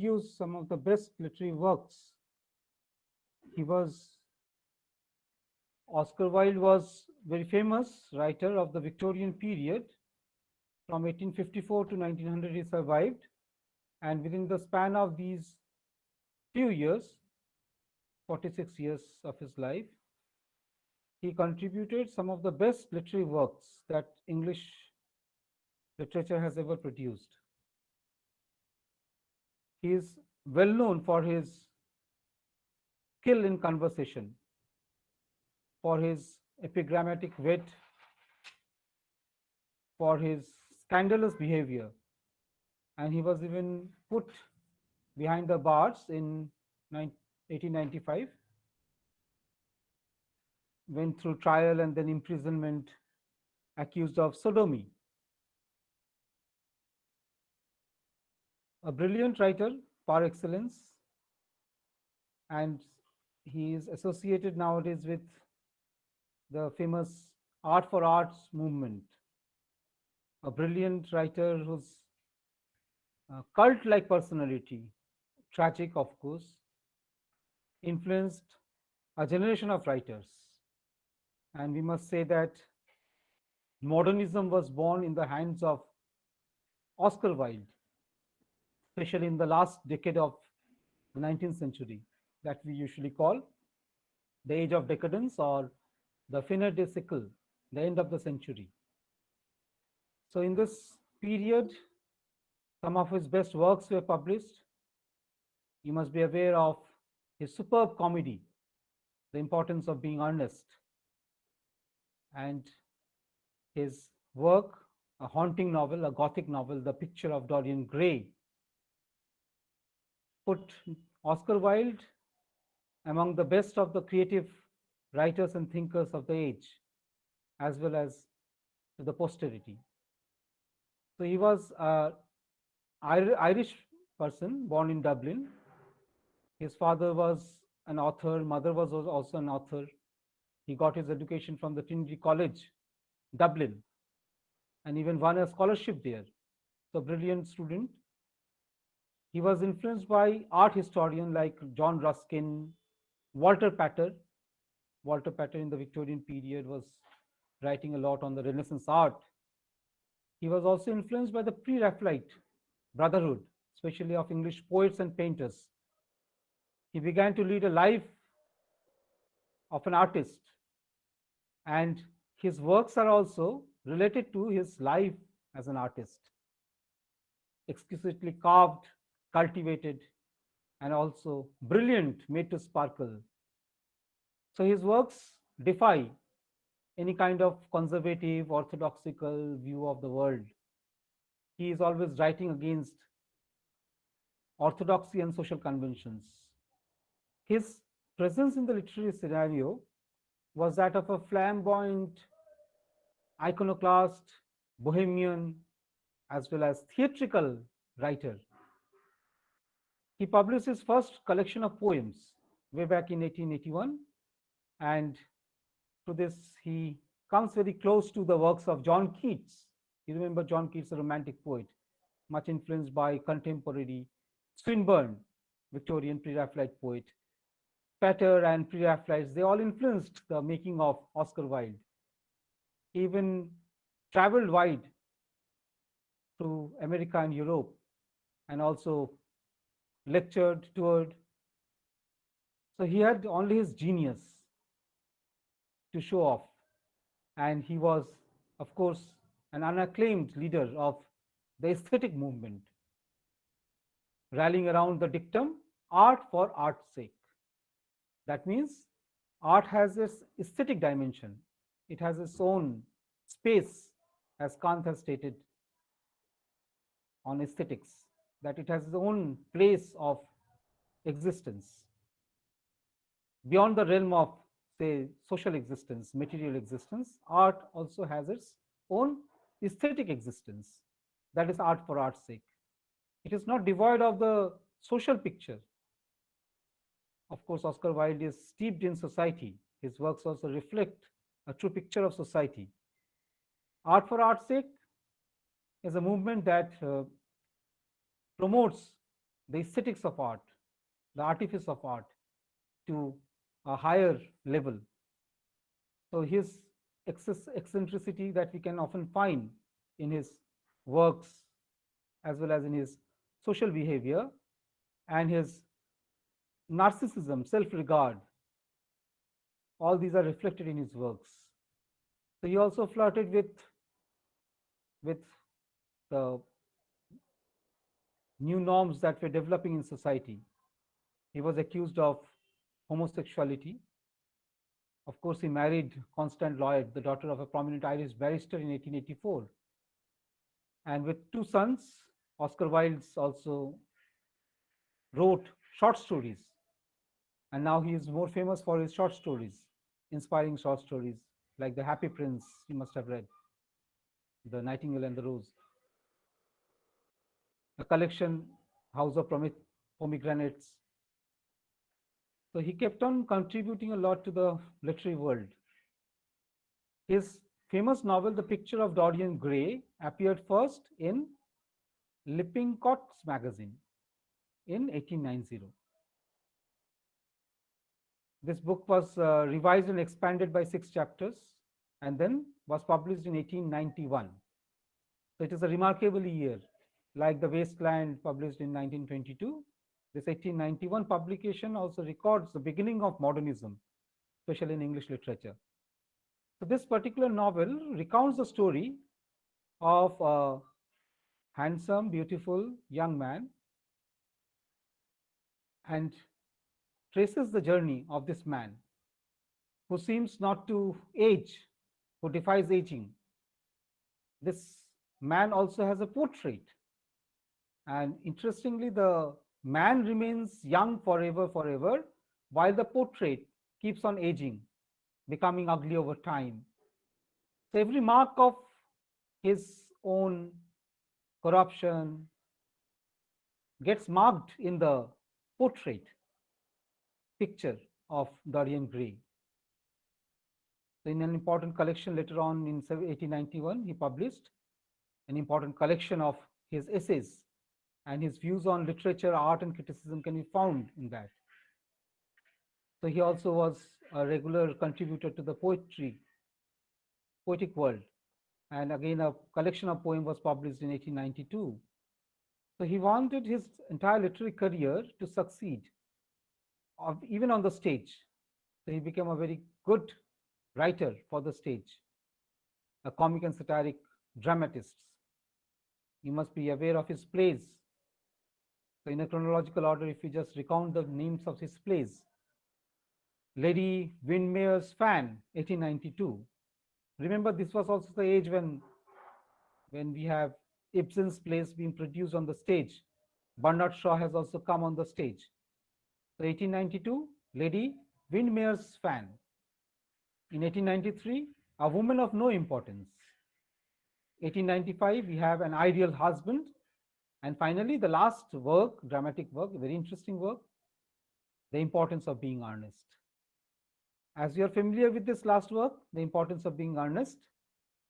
produced some of the best literary works. He was Oscar Wilde was very famous writer of the Victorian period. From 1854 to 1900, he survived, and within the span of these few years, 46 years of his life, he contributed some of the best literary works that English literature has ever produced. He is well known for his skill in conversation, for his epigrammatic wit, for his scandalous behavior, and he was even put behind the bars in 1895, went through trial and then imprisonment, accused of sodomy. A brilliant writer par excellence, and he is associated nowadays with the famous Art for Arts movement. A brilliant writer whose cult like personality, tragic of course, influenced a generation of writers. And we must say that modernism was born in the hands of Oscar Wilde, especially in the last decade of the 19th century, that we usually call the age of decadence or the fin de siècle, the end of the century. So in this period, some of his best works were published. You must be aware of his superb comedy, The Importance of Being Earnest, and his work, a haunting novel, a gothic novel, The Picture of Dorian Gray, put Oscar Wilde among the best of the creative writers and thinkers of the age, as well as to the posterity. So he was an Irish person born in Dublin. His father was an author, mother was also an author. He got his education from the Trinity College, Dublin, and even won a scholarship there. So brilliant student. He was influenced by art historians like John Ruskin, Walter Pater. Walter Pater in the Victorian period was writing a lot on the Renaissance art. He was also influenced by the pre-Raphaelite brotherhood, especially of English poets and painters. He began to lead a life of an artist, and his works are also related to his life as an artist, exquisitely carved, cultivated, and also brilliant, made to sparkle. So his works defy any kind of conservative, orthodoxical view of the world. He is always writing against orthodoxy and social conventions. His presence in the literary scenario was that of a flamboyant, iconoclast, bohemian, as well as theatrical writer. He published his first collection of poems way back in 1881, and to this he comes very close to the works of John Keats. You remember John Keats, a romantic poet, much influenced by contemporary Swinburne, Victorian pre-Raphaelite poet. Pater and pre-Raphaelites, they all influenced the making of Oscar Wilde. He even traveled wide to America and Europe, and also lectured, toured. So he had only his genius to show off. And he was, of course, an unacclaimed leader of the aesthetic movement, rallying around the dictum, art for art's sake. That means art has its aesthetic dimension. It has its own space, as Kant has stated on aesthetics, that it has its own place of existence. Beyond the realm of, say, social existence, material existence, art also has its own aesthetic existence. That is art for art's sake. It is not devoid of the social picture. Of course, Oscar Wilde is steeped in society. His works also reflect a true picture of society. Art for art's sake is a movement that promotes the aesthetics of art, the artifice of art to a higher level. So his eccentricity that we can often find in his works as well as in his social behavior, and his narcissism, self-regard, all these are reflected in his works. So he also flirted with the new norms that were developing in society. He was accused of homosexuality. Of course, he married Constance Lloyd, the daughter of a prominent Irish barrister, in 1884. And with two sons, Oscar Wilde also wrote short stories. And now he is more famous for his short stories, inspiring short stories like The Happy Prince, you must have read, The Nightingale and the Rose, a collection, House of Pomegranates. So he kept on contributing a lot to the literary world. His famous novel, The Picture of Dorian Gray, appeared first in Lippincott's magazine in 1890. This book was revised and expanded by 6 chapters and then was published in 1891. So it is a remarkable year, like The Wasteland published in 1922. This 1891 publication also records the beginning of modernism, especially in English literature. So this particular novel recounts the story of a handsome, beautiful young man and traces the journey of this man who seems not to age, who defies aging. This man also has a portrait. And interestingly, the man remains young forever, while the portrait keeps on aging, becoming ugly over time. So every mark of his own corruption gets marked in the portrait picture of Dorian Gray. So in an important collection later on in 1891, he published an important collection of his essays, and his views on literature, art, and criticism can be found in that. So he also was a regular contributor to the poetic world. And again, a collection of poems was published in 1892. So he wanted his entire literary career to succeed, even on the stage. So he became a very good writer for the stage, a comic and satiric dramatist. You must be aware of his plays. So in a chronological order, if we just recount the names of his plays, Lady Windermere's Fan, 1892. Remember, this was also the age when we have Ibsen's plays being produced on the stage. Bernard Shaw has also come on the stage. So 1892, Lady Windermere's Fan. In 1893, A Woman of No Importance. 1895, we have An Ideal Husband. And finally, the last work, dramatic work, a very interesting work, The Importance of Being Earnest. As you are familiar with this last work, The Importance of Being Earnest,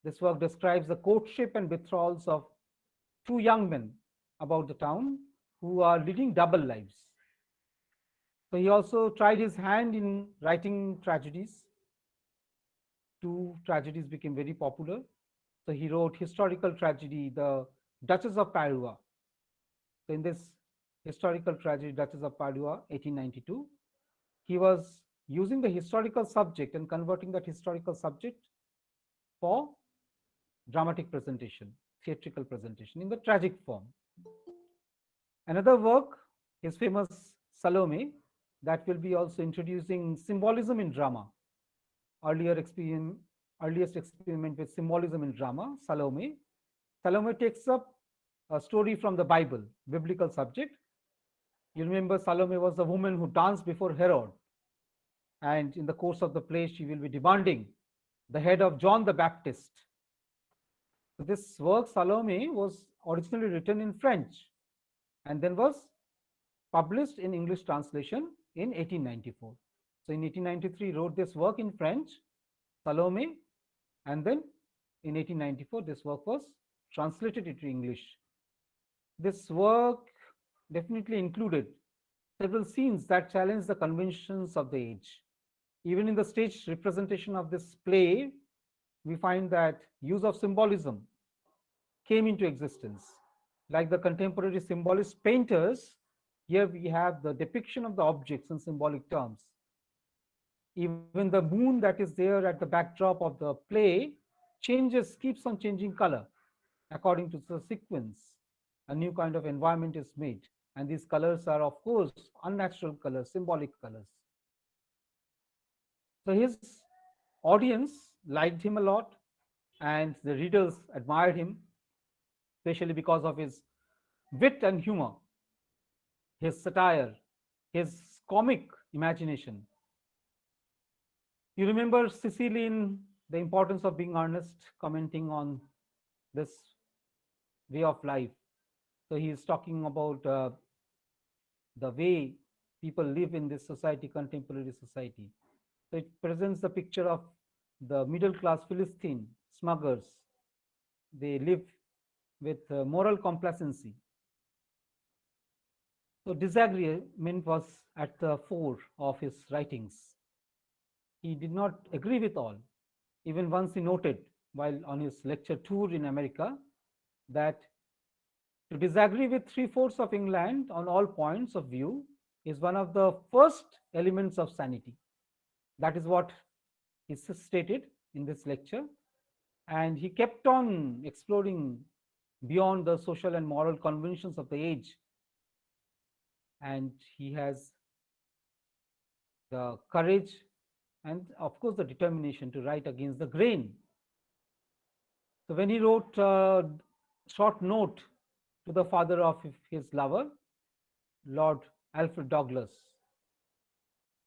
this work describes the courtship and betrothals of two young men about the town who are leading double lives. So he also tried his hand in writing tragedies. Two tragedies became very popular. So he wrote historical tragedy, The Duchess of Padua. So in this historical tragedy, Duchess of Padua, 1892, he was using the historical subject and converting that historical subject for dramatic presentation, theatrical presentation in the tragic form. Another work, his famous Salome, that will be also introducing symbolism in drama. Earliest experiment with symbolism in drama, Salome. Salome takes up a story from the Bible, biblical subject. You remember Salome was the woman who danced before Herod. And in the course of the play, she will be demanding the head of John the Baptist. So this work, Salome, was originally written in French and then was published in English translation in 1894. So in 1893, he wrote this work in French, Salome, and then in 1894, this work was translated into English. This work definitely included several scenes that challenge the conventions of the age. Even in the stage representation of this play, we find that use of symbolism came into existence. Like the contemporary symbolist painters, here we have the depiction of the objects in symbolic terms. Even the moon that is there at the backdrop of the play keeps on changing color according to the sequence. A new kind of environment is made. And these colors are, of course, unnatural colors, symbolic colors. So his audience liked him a lot, and the readers admired him, especially because of his wit and humor, his satire, his comic imagination. You remember Cecily in The Importance of Being Earnest, commenting on this way of life. So he is talking about the way people live in this society, contemporary society. So it presents the picture of the middle class Philistine smugglers. They live with moral complacency. So disagreement was at the fore of his writings. He did not agree with all. Even once he noted, while on his lecture tour in America, that to disagree with three-fourths of England on all points of view is one of the first elements of sanity. That is what he stated in this lecture. And he kept on exploring beyond the social and moral conventions of the age. And he has the courage and, of course, the determination to write against the grain. So when he wrote a short note to the father of his lover, Lord Alfred Douglas,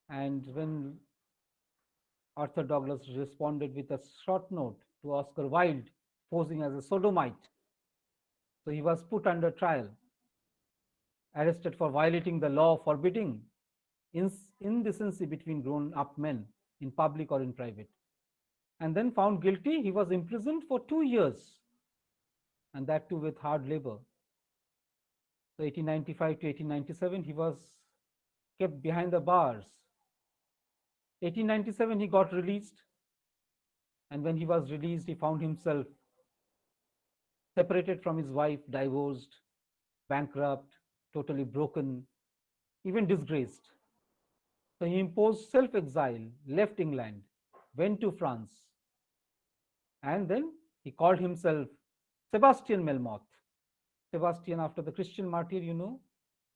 and when Arthur Douglas responded with a short note to Oscar Wilde, posing as a sodomite, so he was put under trial, arrested for violating the law forbidding indecency between grown up men in public or in private. And then found guilty, he was imprisoned for 2 years, and that too with hard labor. So 1895 to 1897, he was kept behind the bars. 1897, he got released, and when he was released, he found himself separated from his wife, divorced, bankrupt, totally broken, even disgraced. So he imposed self exile, left England, went to France, and then he called himself Sebastian Melmoth. Sebastian, after the Christian martyr, who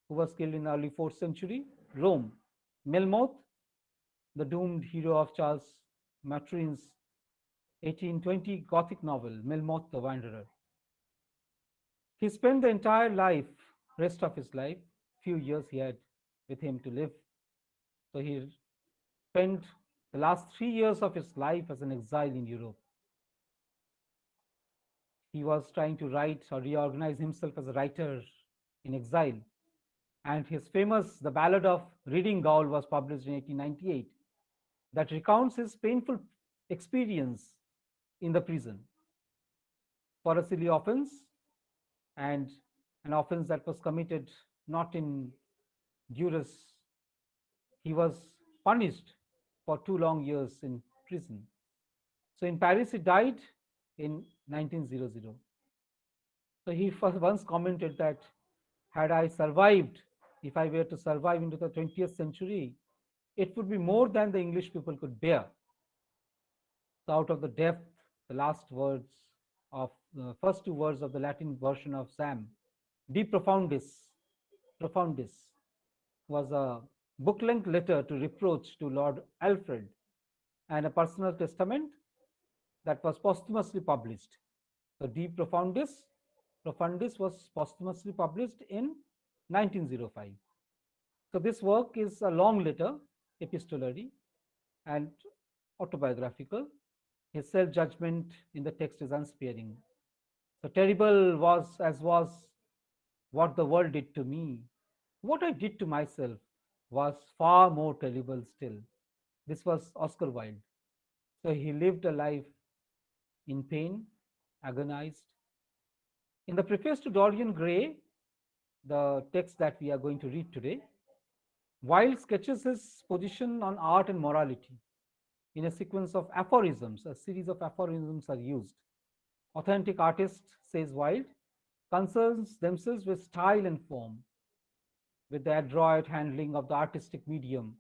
was killed in the early 4th century, Rome. Melmoth, the doomed hero of Charles Maturin's 1820 Gothic novel, Melmoth the Wanderer. He spent the entire life, rest of his life, few years he had with him to live. So he spent the last 3 years of his life as an exile in Europe. He was trying to write or reorganize himself as a writer in exile. And his famous The Ballad of Reading Gaol was published in 1898 that recounts his painful experience in the prison for a silly offense, and an offense that was committed not in duress. He was punished for 2 long years in prison. So in Paris, he died in 1900. So he once commented that had I survived, if I were to survive into the 20th century, it would be more than the English people could bear. So out of the depth, the last words of the first two words of the Latin version of Sam, De Profundis, Profundis, was a book-length letter to reproach to Lord Alfred and a personal testament that was posthumously published. So De Profundis, Profundis was posthumously published in 1905. So this work is a long letter, epistolary and autobiographical. His self-judgment in the text is unsparing. So terrible was what the world did to me. What I did to myself was far more terrible still. This was Oscar Wilde. So he lived a life in pain, agonized. In the preface to Dorian Gray, the text that we are going to read today, Wilde sketches his position on art and morality in a sequence of aphorisms. A series of aphorisms are used. Authentic artists, says Wilde, concerns themselves with style and form, with the adroit handling of the artistic medium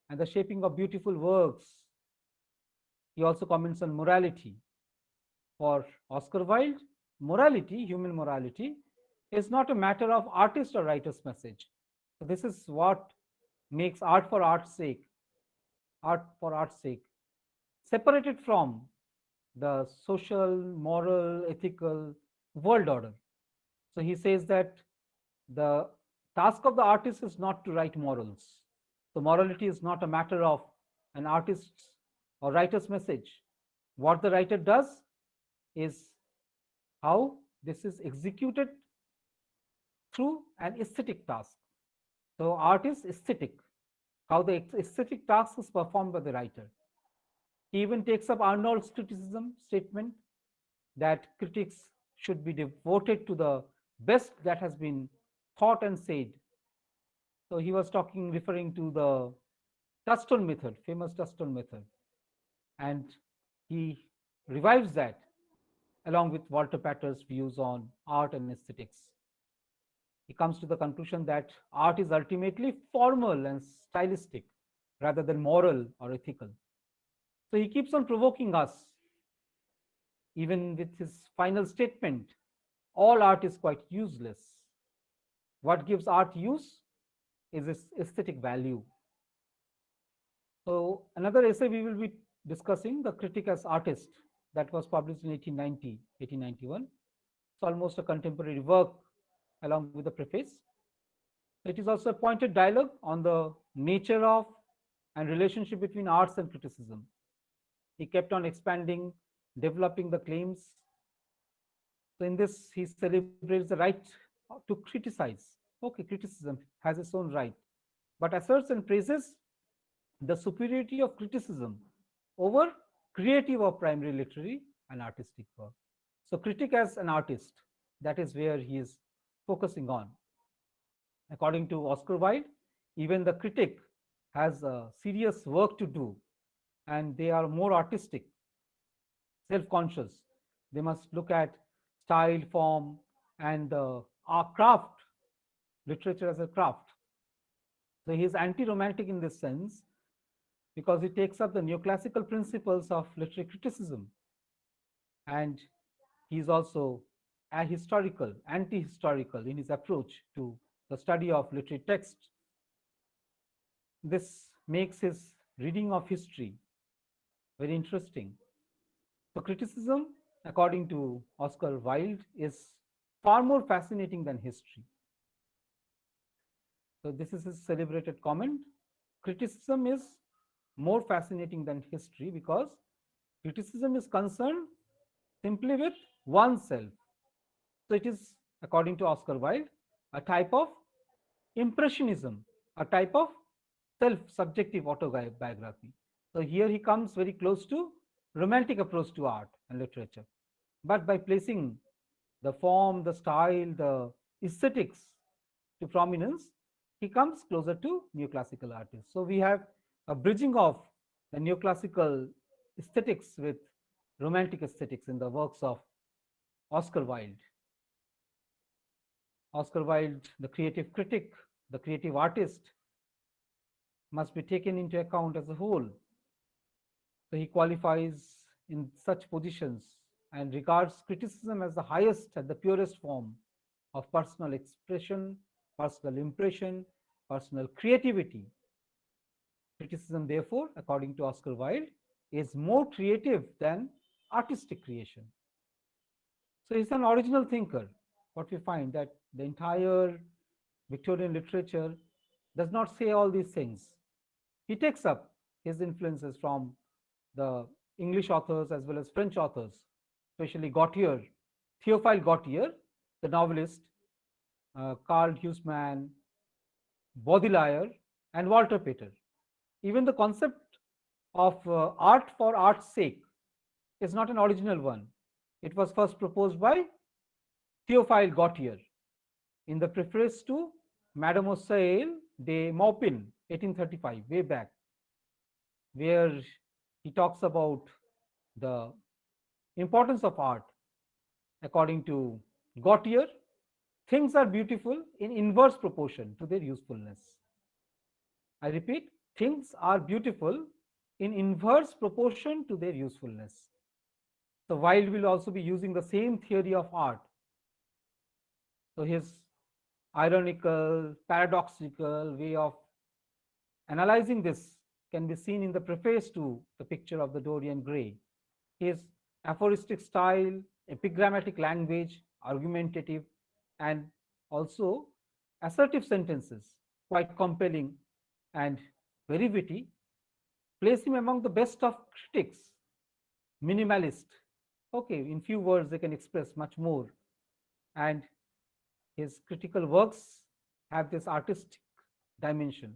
and the shaping of beautiful works. He also comments on morality. For Oscar Wilde, morality, human morality, is not a matter of artist or writer's message. So this is what makes art for art's sake, separated from the social, moral, ethical world order. So he says that the task of the artist is not to write morals. So morality is not a matter of an artist's or writer's message. What the writer does is how this is executed through an aesthetic task. So art is aesthetic, how the aesthetic task is performed by the writer. He even takes up Arnold's criticism statement that critics should be devoted to the best that has been thought and said. So he was talking, referring to the Touchstone method, famous Touchstone method. And he revives that along with Walter Patter's views on art and aesthetics. He comes to the conclusion that art is ultimately formal and stylistic rather than moral or ethical. So he keeps on provoking us, even with his final statement, all art is quite useless. What gives art use is its aesthetic value. So another essay we will be discussing, The Critic as Artist, that was published in 1890, 1891. It's almost a contemporary work along with the preface. It is also a pointed dialogue on the nature of and relationship between arts and criticism. He kept on expanding, developing the claims. So in this, he celebrates the right to criticize. Okay, criticism has its own right, but asserts and praises the superiority of criticism over creative or primary literary and artistic work. So critic as an artist, that is where he is focusing on. According to Oscar Wilde, even the critic has a serious work to do, and they are more artistic, self-conscious. They must look at style, form, and our craft, literature as a craft. So he is anti-romantic in this sense because he takes up the neoclassical principles of literary criticism, and he is also ahistorical, anti-historical in his approach to the study of literary text. This makes his reading of history very interesting. So criticism, according to Oscar Wilde, is far more fascinating than history. So this is his celebrated comment. Criticism is more fascinating than history because criticism is concerned simply with oneself. So it is, according to Oscar Wilde, a type of impressionism, a type of self-subjective autobiography. So here he comes very close to romantic approach to art and literature. But by placing the form, the style, the aesthetics to prominence, he comes closer to neoclassical artists. So we have a bridging of the neoclassical aesthetics with romantic aesthetics in the works of Oscar Wilde. Oscar Wilde, the creative critic, the creative artist, must be taken into account as a whole. So he qualifies in such positions and regards criticism as the highest and the purest form of personal expression, personal impression, personal creativity. Criticism, therefore, according to Oscar Wilde, is more creative than artistic creation. So he's an original thinker. What we find that the entire Victorian literature does not say all these things. He takes up his influences from the English authors as well as French authors, especially Gautier, Théophile Gautier, the novelist, Karl Huysmans, Baudelaire, and Walter Pater. Even the concept of art for art's sake is not an original one. It was first proposed by Théophile Gautier in the preface to Mademoiselle de Maupin, 1835, way back, where he talks about the importance of art. According to Gautier, things are beautiful in inverse proportion to their usefulness. I repeat, things are beautiful in inverse proportion to their usefulness. So Wilde will also be using the same theory of art. So his ironical, paradoxical way of analyzing this can be seen in the preface to the picture of the Dorian Gray. His aphoristic style, epigrammatic language, argumentative, and also assertive sentences, quite compelling and very witty, place him among the best of critics, minimalist. Okay, in few words, they can express much more. And his critical works have this artistic dimension.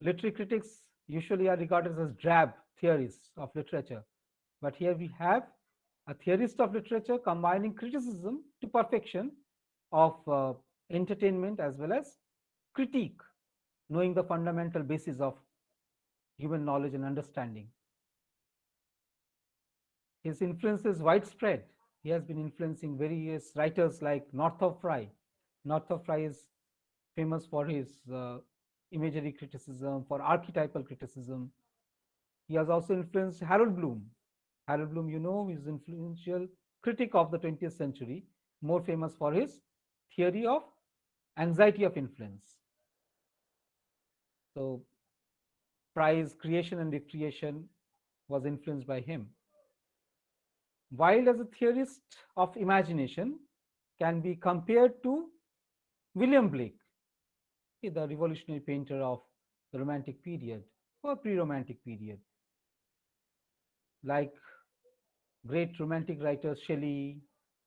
Literary critics usually are regarded as drab theorists of literature, but here we have a theorist of literature combining criticism to perfection of entertainment as well as critique, knowing the fundamental basis of human knowledge and understanding. His influence is widespread. He has been influencing various writers like Northrop Frye. Northrop Frye is famous for his imagery criticism, for archetypal criticism. He has also influenced Harold Bloom. Harold Bloom, you know, is influential critic of the 20th century, more famous for his theory of anxiety of influence. So Frye's creation and recreation was influenced by him. Wilde, as a theorist of imagination, can be compared to William Blake, the revolutionary painter of the Romantic period or pre-Romantic period. Like great romantic writers Shelley,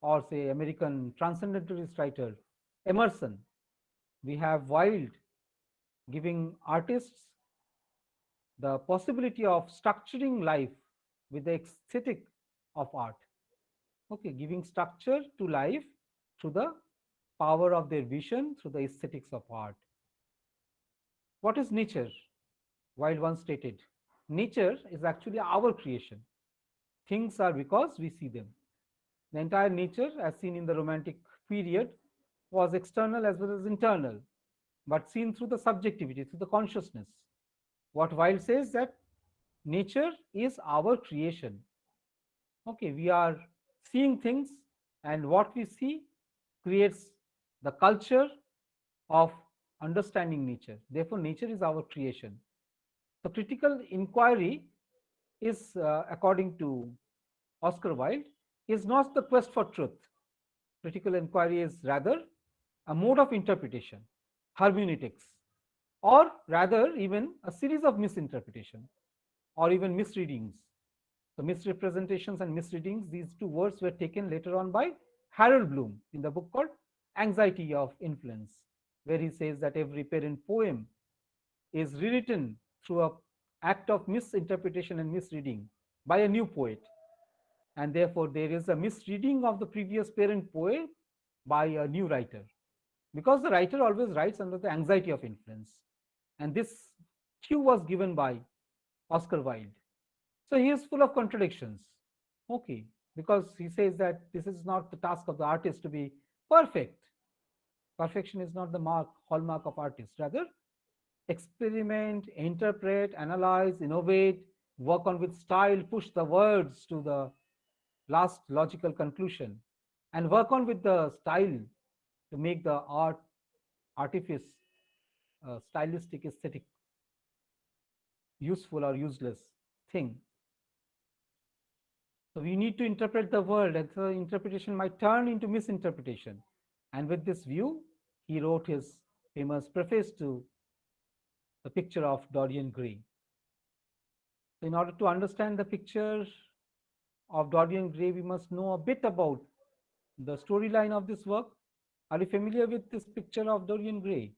or say American transcendentalist writer Emerson, we have Wilde giving artists the possibility of structuring life with the aesthetic of art. Okay, giving structure to life through the power of their vision, through the aesthetics of art. What is nature? Wilde once stated, nature is actually our creation. Things are because we see them. The entire nature, as seen in the Romantic period, was external as well as internal, but seen through the subjectivity, through the consciousness. What Wilde says that nature is our creation. Okay, we are seeing things, and what we see creates the culture of understanding nature. Therefore, nature is our creation. So, critical inquiry is, according to Oscar Wilde, is not the quest for truth. Critical inquiry is rather a mode of interpretation, hermeneutics, or rather even a series of misinterpretation or even misreadings. So misrepresentations and misreadings, these two words were taken later on by Harold Bloom in the book called Anxiety of Influence, where he says that every parent poem is rewritten through an act of misinterpretation and misreading by a new poet. And therefore, there is a misreading of the previous parent poem by a new writer, because the writer always writes under the anxiety of influence. And this cue was given by Oscar Wilde. So he is full of contradictions. Okay, because he says that this is not the task of the artist to be perfect. Perfection is not the hallmark of artists. Rather, experiment, interpret, analyze, innovate, work on with style, push the words to the last logical conclusion, and work on with the style to make the artifice, stylistic, aesthetic, useful or useless thing. So we need to interpret the world, and the interpretation might turn into misinterpretation. And with this view, he wrote his famous preface to the picture of Dorian Gray. So in order to understand the picture of Dorian Gray, we must know a bit about the storyline of this work. Are you familiar with this picture of Dorian Gray?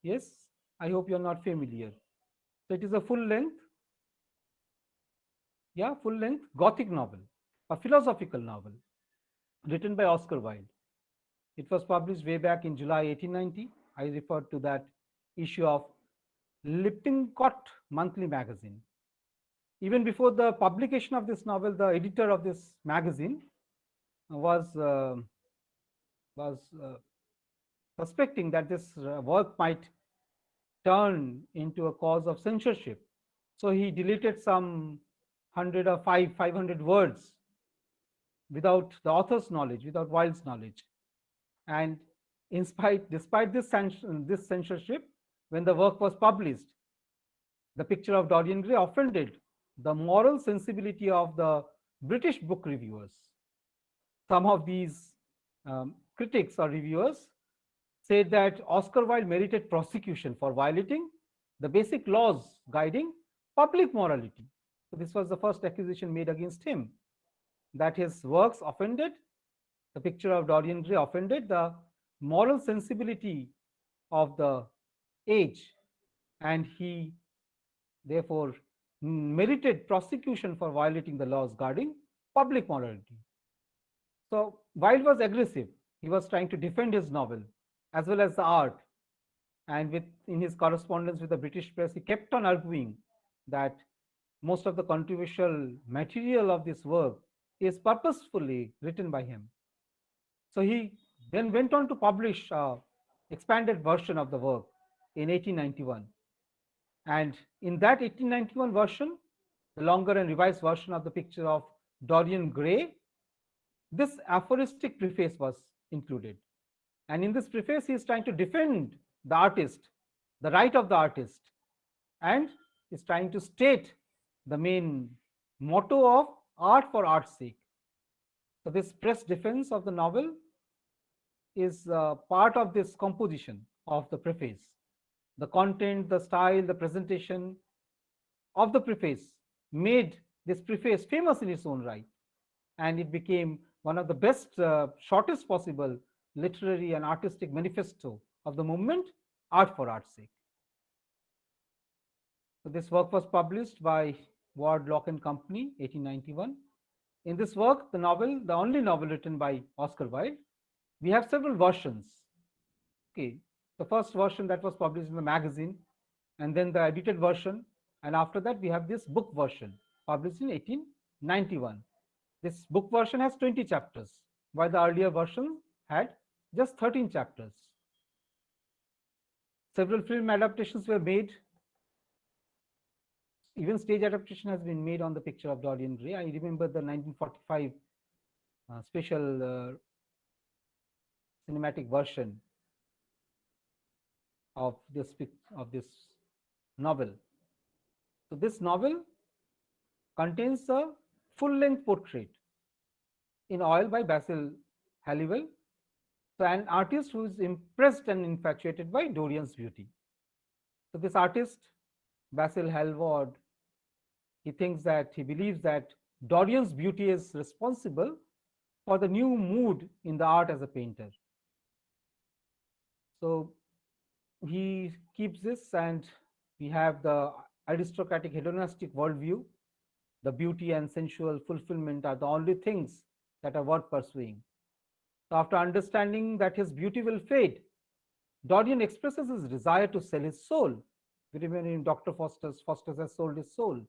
Yes, I hope you're not familiar. So it is a full-length Gothic novel, a philosophical novel written by Oscar Wilde. It was published way back in July 1890. I referred to that issue of Lippincott Monthly Magazine. Even before the publication of this novel, the editor of this magazine was was suspecting that this work might turn into a cause of censorship. So he deleted some 500 words without the author's knowledge, without Wilde's knowledge. And despite this censorship, when the work was published, The Picture of Dorian Gray offended the moral sensibility of the British book reviewers. Some of these critics or reviewers said that Oscar Wilde merited prosecution for violating the basic laws guiding public morality. So this was the first accusation made against him, that his works offended, The Picture of Dorian Gray offended the moral sensibility of the age, and he therefore merited prosecution for violating the laws guarding public morality. So Wilde was aggressive. He was trying to defend his novel as well as the art. And in his correspondence with the British press, he kept on arguing that most of the controversial material of this work is purposefully written by him. So he then went on to publish an expanded version of the work in 1891. And in that 1891 version, the longer and revised version of The Picture of Dorian Gray, this aphoristic preface was included. And in this preface, he is trying to defend the artist, the right of the artist, and is trying to state the main motto of art for art's sake. So this press defense of the novel is part of this composition of the preface. The content, the style, the presentation of the preface made this preface famous in its own right, and it became one of the best, shortest possible literary and artistic manifesto of the movement, art for art's sake. So this work was published by Ward Lock and Company, 1891. In this work, the novel, the only novel written by Oscar Wilde, we have several versions. Okay, the first version that was published in the magazine, and then the edited version, and after that we have this book version published in 1891. This book version has 20 chapters, while the earlier version had just 13 chapters. Several film adaptations were made. Even stage adaptation has been made on The Picture of Dorian Gray. I remember the 1945 special cinematic version of this novel. So this novel contains a full-length portrait in oil by Basil Halliwell, so an artist who is impressed and infatuated by Dorian's beauty. So this artist, Basil Hallward, he believes that Dorian's beauty is responsible for the new mood in the art as a painter. So he keeps this, and we have the aristocratic hedonistic worldview. The beauty and sensual fulfillment are the only things that are worth pursuing. So after understanding that his beauty will fade, Dorian expresses his desire to sell his soul. We remember in Dr. Faustus has sold his soul.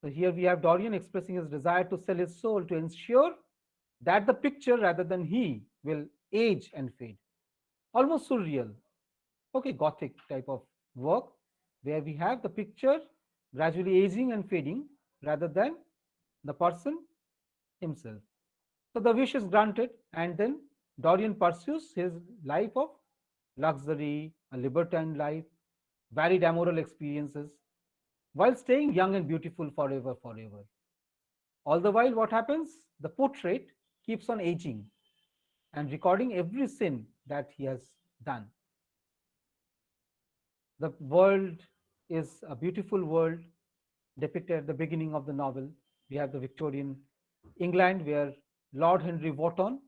So here we have Dorian expressing his desire to sell his soul to ensure that the picture rather than he will age and fade. Almost surreal, okay, Gothic type of work where we have the picture gradually aging and fading rather than the person himself. So the wish is granted, and then Dorian pursues his life of luxury, a libertine life, varied amoral experiences, while staying young and beautiful forever. All the while, what happens? The portrait keeps on aging and recording every sin that he has done. The world is a beautiful world depicted at the beginning of the novel. We have the Victorian England, where Lord Henry Wotton,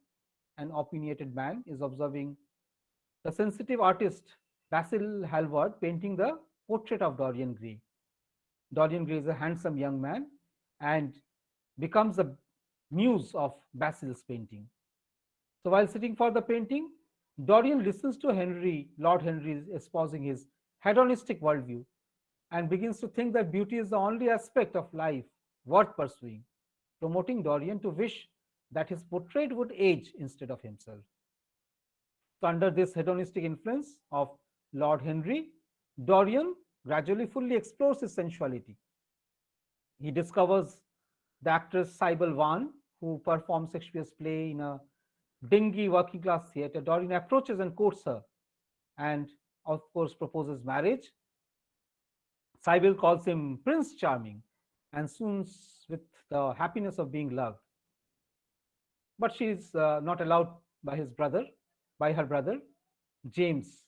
an opinionated man, is observing the sensitive artist Basil Hallward painting the portrait of Dorian Gray. Dorian Gray is a handsome young man and becomes the muse of Basil's painting. So while sitting for the painting, Dorian listens to Lord Henry espousing his hedonistic worldview and begins to think that beauty is the only aspect of life worth pursuing, promoting Dorian to wish that his portrait would age instead of himself. So under this hedonistic influence of Lord Henry, Dorian gradually fully explores his sensuality. He discovers the actress Sybil Vaughan, who performs Shakespeare's play in a dingy working class theatre. Dorian approaches and courts her and, of course, proposes marriage. Sybil calls him Prince Charming and swoons with the happiness of being loved. But she is not allowed by her brother, James.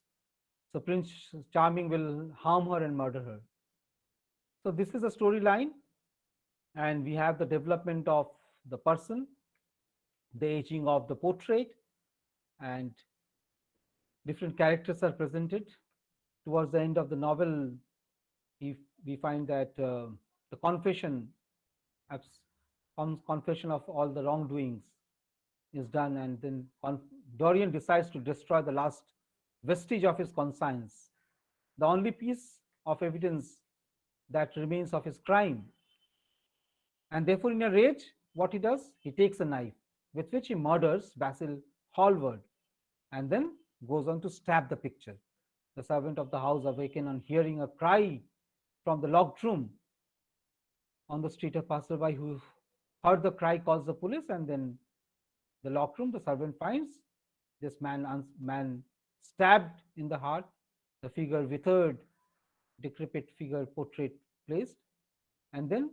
So Prince Charming will harm her and murder her. So this is a storyline, and we have the development of the person, the aging of the portrait, and different characters are presented. Towards the end of the novel, we find that the confession of all the wrongdoings is done, and then Dorian decides to destroy the last vestige of his conscience, the only piece of evidence that remains of his crime. And therefore, in a rage, what he does, he takes a knife with which he murders Basil Hallward and then goes on to stab the picture. The servant of the house awakened on hearing a cry from the locked room. On the street, a passerby who heard the cry calls the police, and then the locked room, the servant finds this man stabbed in the heart, the figure withered, decrepit figure portrait placed, and then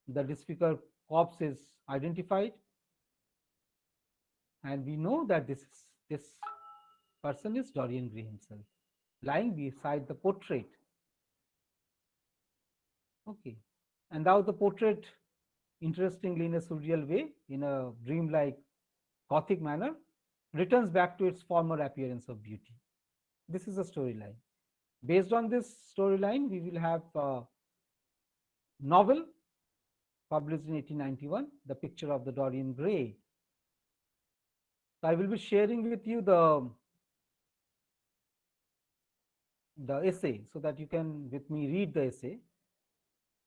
the disfigured corpse is identified, and we know that this person is Dorian Gray himself, lying beside the portrait. Okay, and now the portrait, interestingly, in a surreal way, in a dreamlike Gothic manner, returns back to its former appearance of beauty. This is a storyline. Based on this storyline, we will have a novel published in 1891, The Picture of the Dorian Gray. So I will be sharing with you the essay so that you can, with me, read the essay.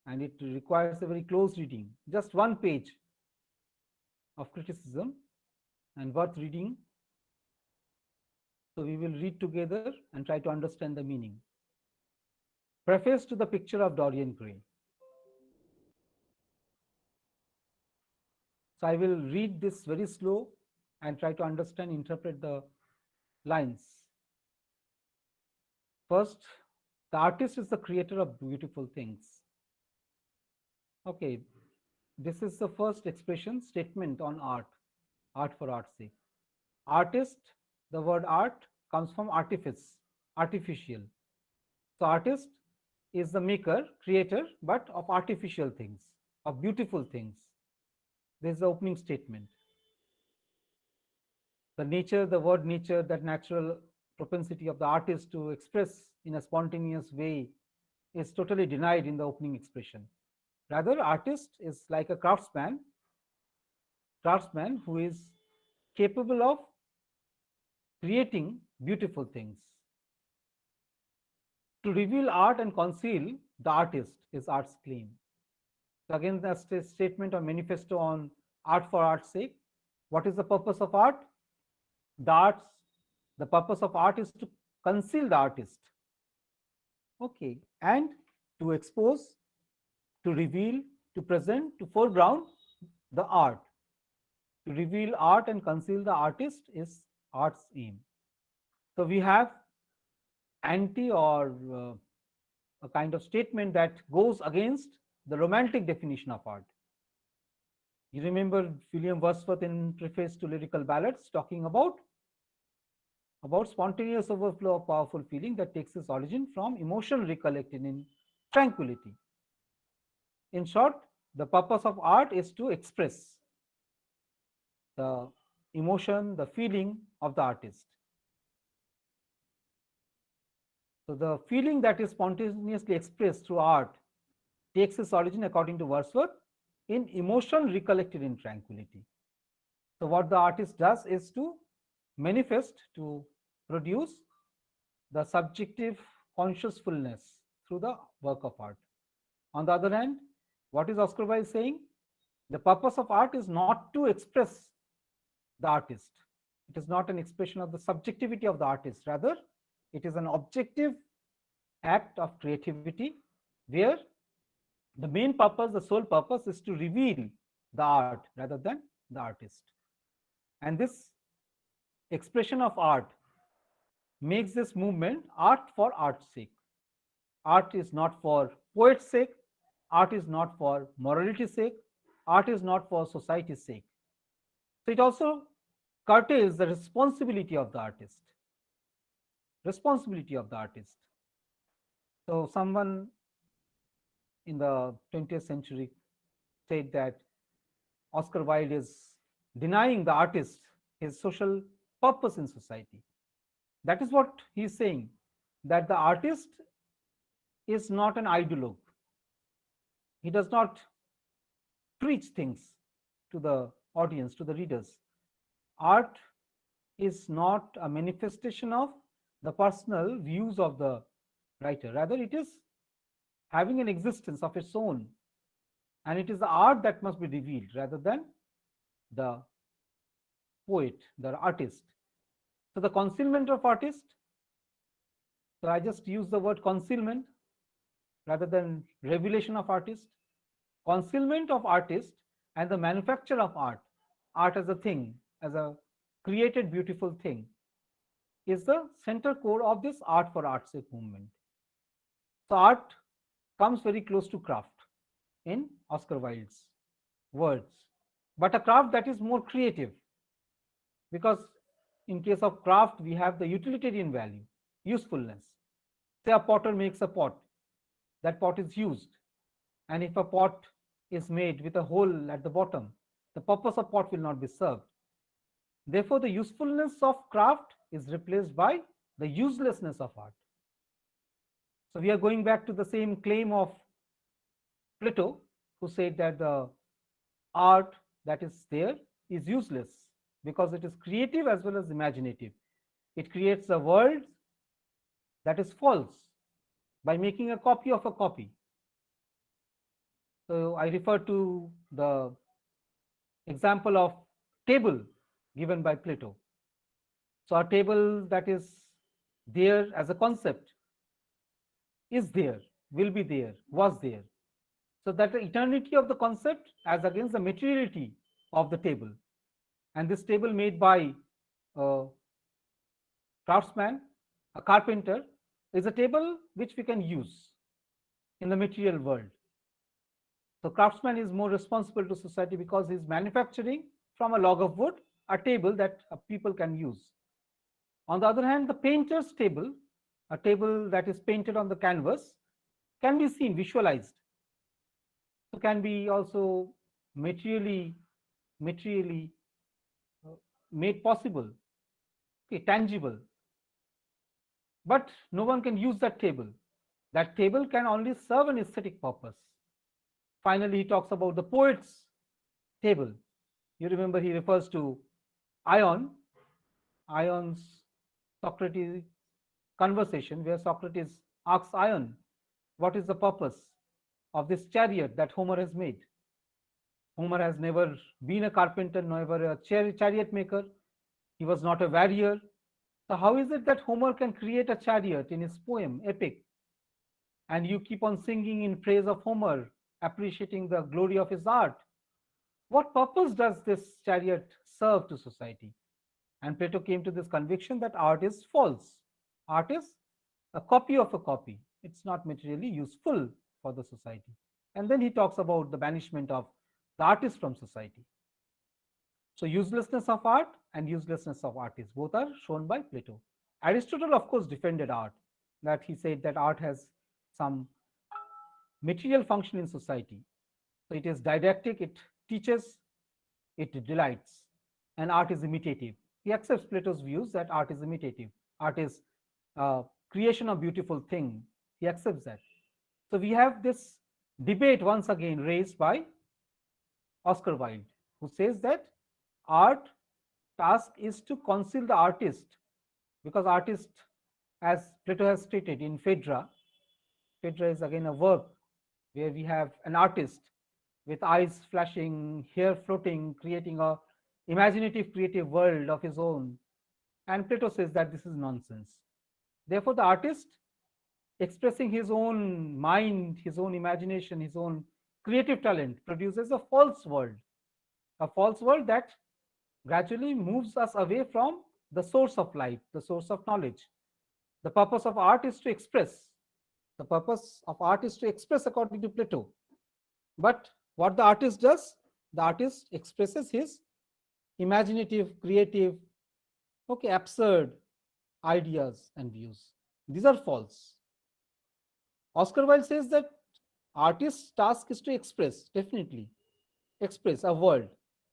And it requires a very close reading, just one page of criticism and worth reading. So we will read together and try to understand the meaning. Preface to The Picture of Dorian Gray. So I will read this very slow and try to understand, interpret the lines. First, the artist is the creator of beautiful things. Okay, this is the first expression, statement on art, art for art's sake. Artist, the word art comes from artifice, artificial. So artist is the maker, creator, but of artificial things, of beautiful things. This is the opening statement. The word nature, that natural propensity of the artist to express in a spontaneous way is totally denied in the opening expression. Rather, artist is like a craftsman who is capable of creating beautiful things. To reveal art and conceal the artist is art's claim. So again, that's a statement or manifesto on art for art's sake. What is the purpose of art? The purpose of art is to conceal the artist. Okay, and to expose, to reveal, to present, to foreground the art. To reveal art and conceal the artist is art's aim. So we have anti or a kind of statement that goes against the romantic definition of art. You remember William Wordsworth in Preface to Lyrical Ballads talking about spontaneous overflow of powerful feeling that takes its origin from emotion recollected in tranquility. In short, the purpose of art is to express the emotion, the feeling of the artist. So the feeling that is spontaneously expressed through art takes its origin, according to Wordsworth, in emotion recollected in tranquility. So what the artist does is to manifest, to produce the subjective consciousfulness through the work of art. On the other hand, what is Oscar Wilde saying? The purpose of art is not to express the artist. It is not an expression of the subjectivity of the artist. Rather, it is an objective act of creativity where the main purpose, the sole purpose, is to reveal the art rather than the artist. And this expression of art makes this movement art for art's sake. Art is not for poet's sake, art is not for morality's sake, art is not for society's sake. So it also curtails the responsibility of the artist. Responsibility of the artist. So someone in the 20th century said that Oscar Wilde is denying the artist his social purpose in society. That is what he is saying, that the artist is not an ideologue. He does not preach things to the audience, to the readers. Art is not a manifestation of the personal views of the writer. Rather, it is having an existence of its own. And it is the art that must be revealed rather than the poet, the artist. So the concealment of artist, so I just use the word concealment rather than revelation of artist. Concealment of artist and the manufacture of art, art as a thing, as a created beautiful thing, is the center core of this art for art's sake movement. So art comes very close to craft in Oscar Wilde's words, but a craft that is more creative, because in case of craft we have the utilitarian value, usefulness. Say a potter makes a pot, that pot is used, and if a pot is made with a hole at the bottom, the purpose of pot will not be served. Therefore, the usefulness of craft is replaced by the uselessness of art. So we are going back to the same claim of Plato, who said that the art that is there is useless because it is creative as well as imaginative. It creates a world that is false by making a copy of a copy. So I refer to the example of table given by Plato. So a table that is there as a concept is there, will be there, was there. So that the eternity of the concept as against the materiality of the table. And this table made by a craftsman, a carpenter, is a table which we can use in the material world. So craftsman is more responsible to society because he is manufacturing from a log of wood a table that people can use. On the other hand, the painter's table, a table that is painted on the canvas, can be seen, visualized. So can be also materially made possible, okay, tangible. But no one can use that table. That table can only serve an aesthetic purpose. Finally, he talks about the poet's table. You remember he refers to Ion, Ion's Socrates conversation, where Socrates asks Ion, what is the purpose of this chariot that Homer has made? Homer has never been a carpenter, never a chariot maker. He was not a warrior. So how is it that Homer can create a chariot in his poem, epic? And you keep on singing in praise of Homer, appreciating the glory of his art. What purpose does this chariot serve to society? And Plato came to this conviction that art is false. Art is a copy of a copy. It's not materially useful for the society. And then he talks about the banishment of the artist from society. So uselessness of art and uselessness of artists, both are shown by Plato. Aristotle, of course, defended art, that he said that art has some material function in society. So it is didactic, it teaches, it delights, and art is imitative. He accepts Plato's views that art is imitative. Art is creation of beautiful thing. He accepts that. So we have this debate once again raised by Oscar Wilde, who says that art task is to conceal the artist, because artist, as Plato has stated in Phaedra, Phaedra is again a work where we have an artist with eyes flashing, hair floating, creating a imaginative creative world of his own. And Plato says that this is nonsense. Therefore, the artist expressing his own mind, his own imagination, his own creative talent produces a false world that gradually moves us away from the source of life, the source of knowledge. The purpose of art is to express. The purpose of art is to express according to Plato. But what the artist does, the artist expresses his imaginative, creative, okay, absurd ideas and views. These are false. Oscar Wilde says that artist's task is to express, definitely, express a world.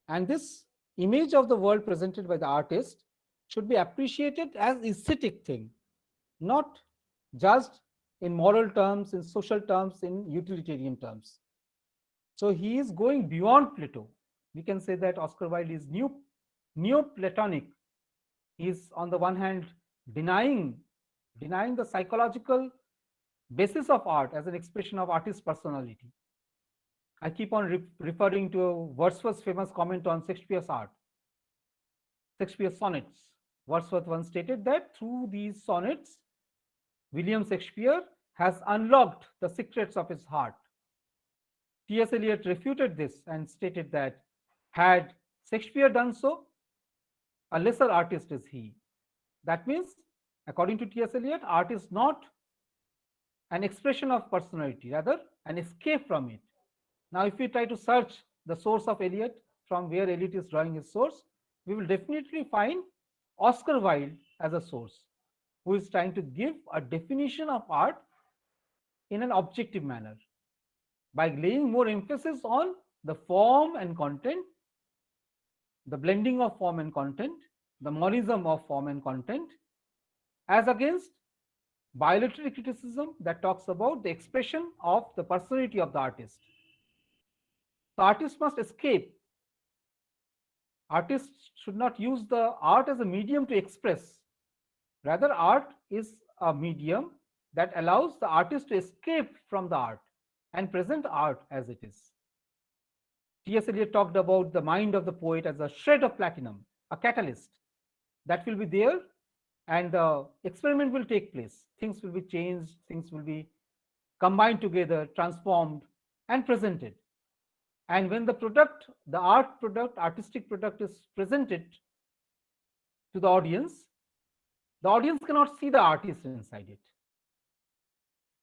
And this image of the world presented by the artist should be appreciated as aesthetic thing, not judged in moral terms, in social terms, in utilitarian terms. So he is going beyond Plato. We can say that Oscar Wilde is Neoplatonic. He is on the one hand denying the psychological basis of art as an expression of artist's personality. I keep on referring to Wordsworth's famous comment on Shakespeare's art, Shakespeare's sonnets. Wordsworth once stated that through these sonnets, William Shakespeare has unlocked the secrets of his heart. T.S. Eliot refuted this and stated that had Shakespeare done so, a lesser artist is he. That means, according to T.S. Eliot, art is not an expression of personality, rather an escape from it. Now, if we try to search the source of Eliot, from where Eliot is drawing his source, we will definitely find Oscar Wilde as a source, who is trying to give a definition of art in an objective manner by laying more emphasis on the form and content, the blending of form and content, the monism of form and content, as against bilateral criticism that talks about the expression of the personality of the artist. The artist must escape. Artists should not use the art as a medium to express. Rather, art is a medium that allows the artist to escape from the art and present art as it is. T.S. Eliot talked about the mind of the poet as a shred of platinum, a catalyst that will be there, and the experiment will take place. Things will be changed, things will be combined together, transformed, and presented. And when the product, the art product, artistic product is presented to the audience cannot see the artist inside it.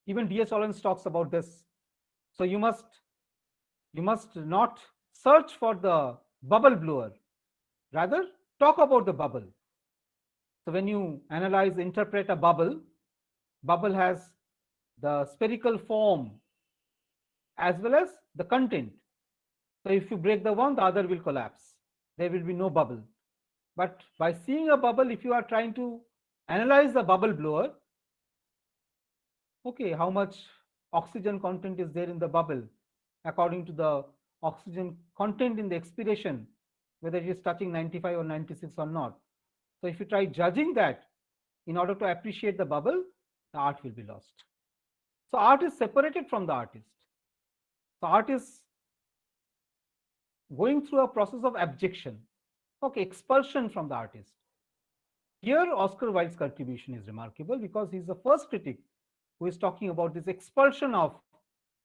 Even D.H. Lawrence talks about this. So you must not search for the bubble blower, rather talk about the bubble. So when you analyze, interpret a bubble has the spherical form as well as the content. So if you break the one, the other will collapse. There will be no bubble. But by seeing a bubble, if you are trying to analyze the bubble blower, okay, how much oxygen content is there in the bubble according to the oxygen content in the expiration, whether it is touching 95 or 96 or not. So if you try judging that in order to appreciate the bubble, the art will be lost. So art is separated from the artist. So art is going through a process of abjection, okay, expulsion from the artist. Here, Oscar Wilde's contribution is remarkable because he is the first critic who is talking about this expulsion of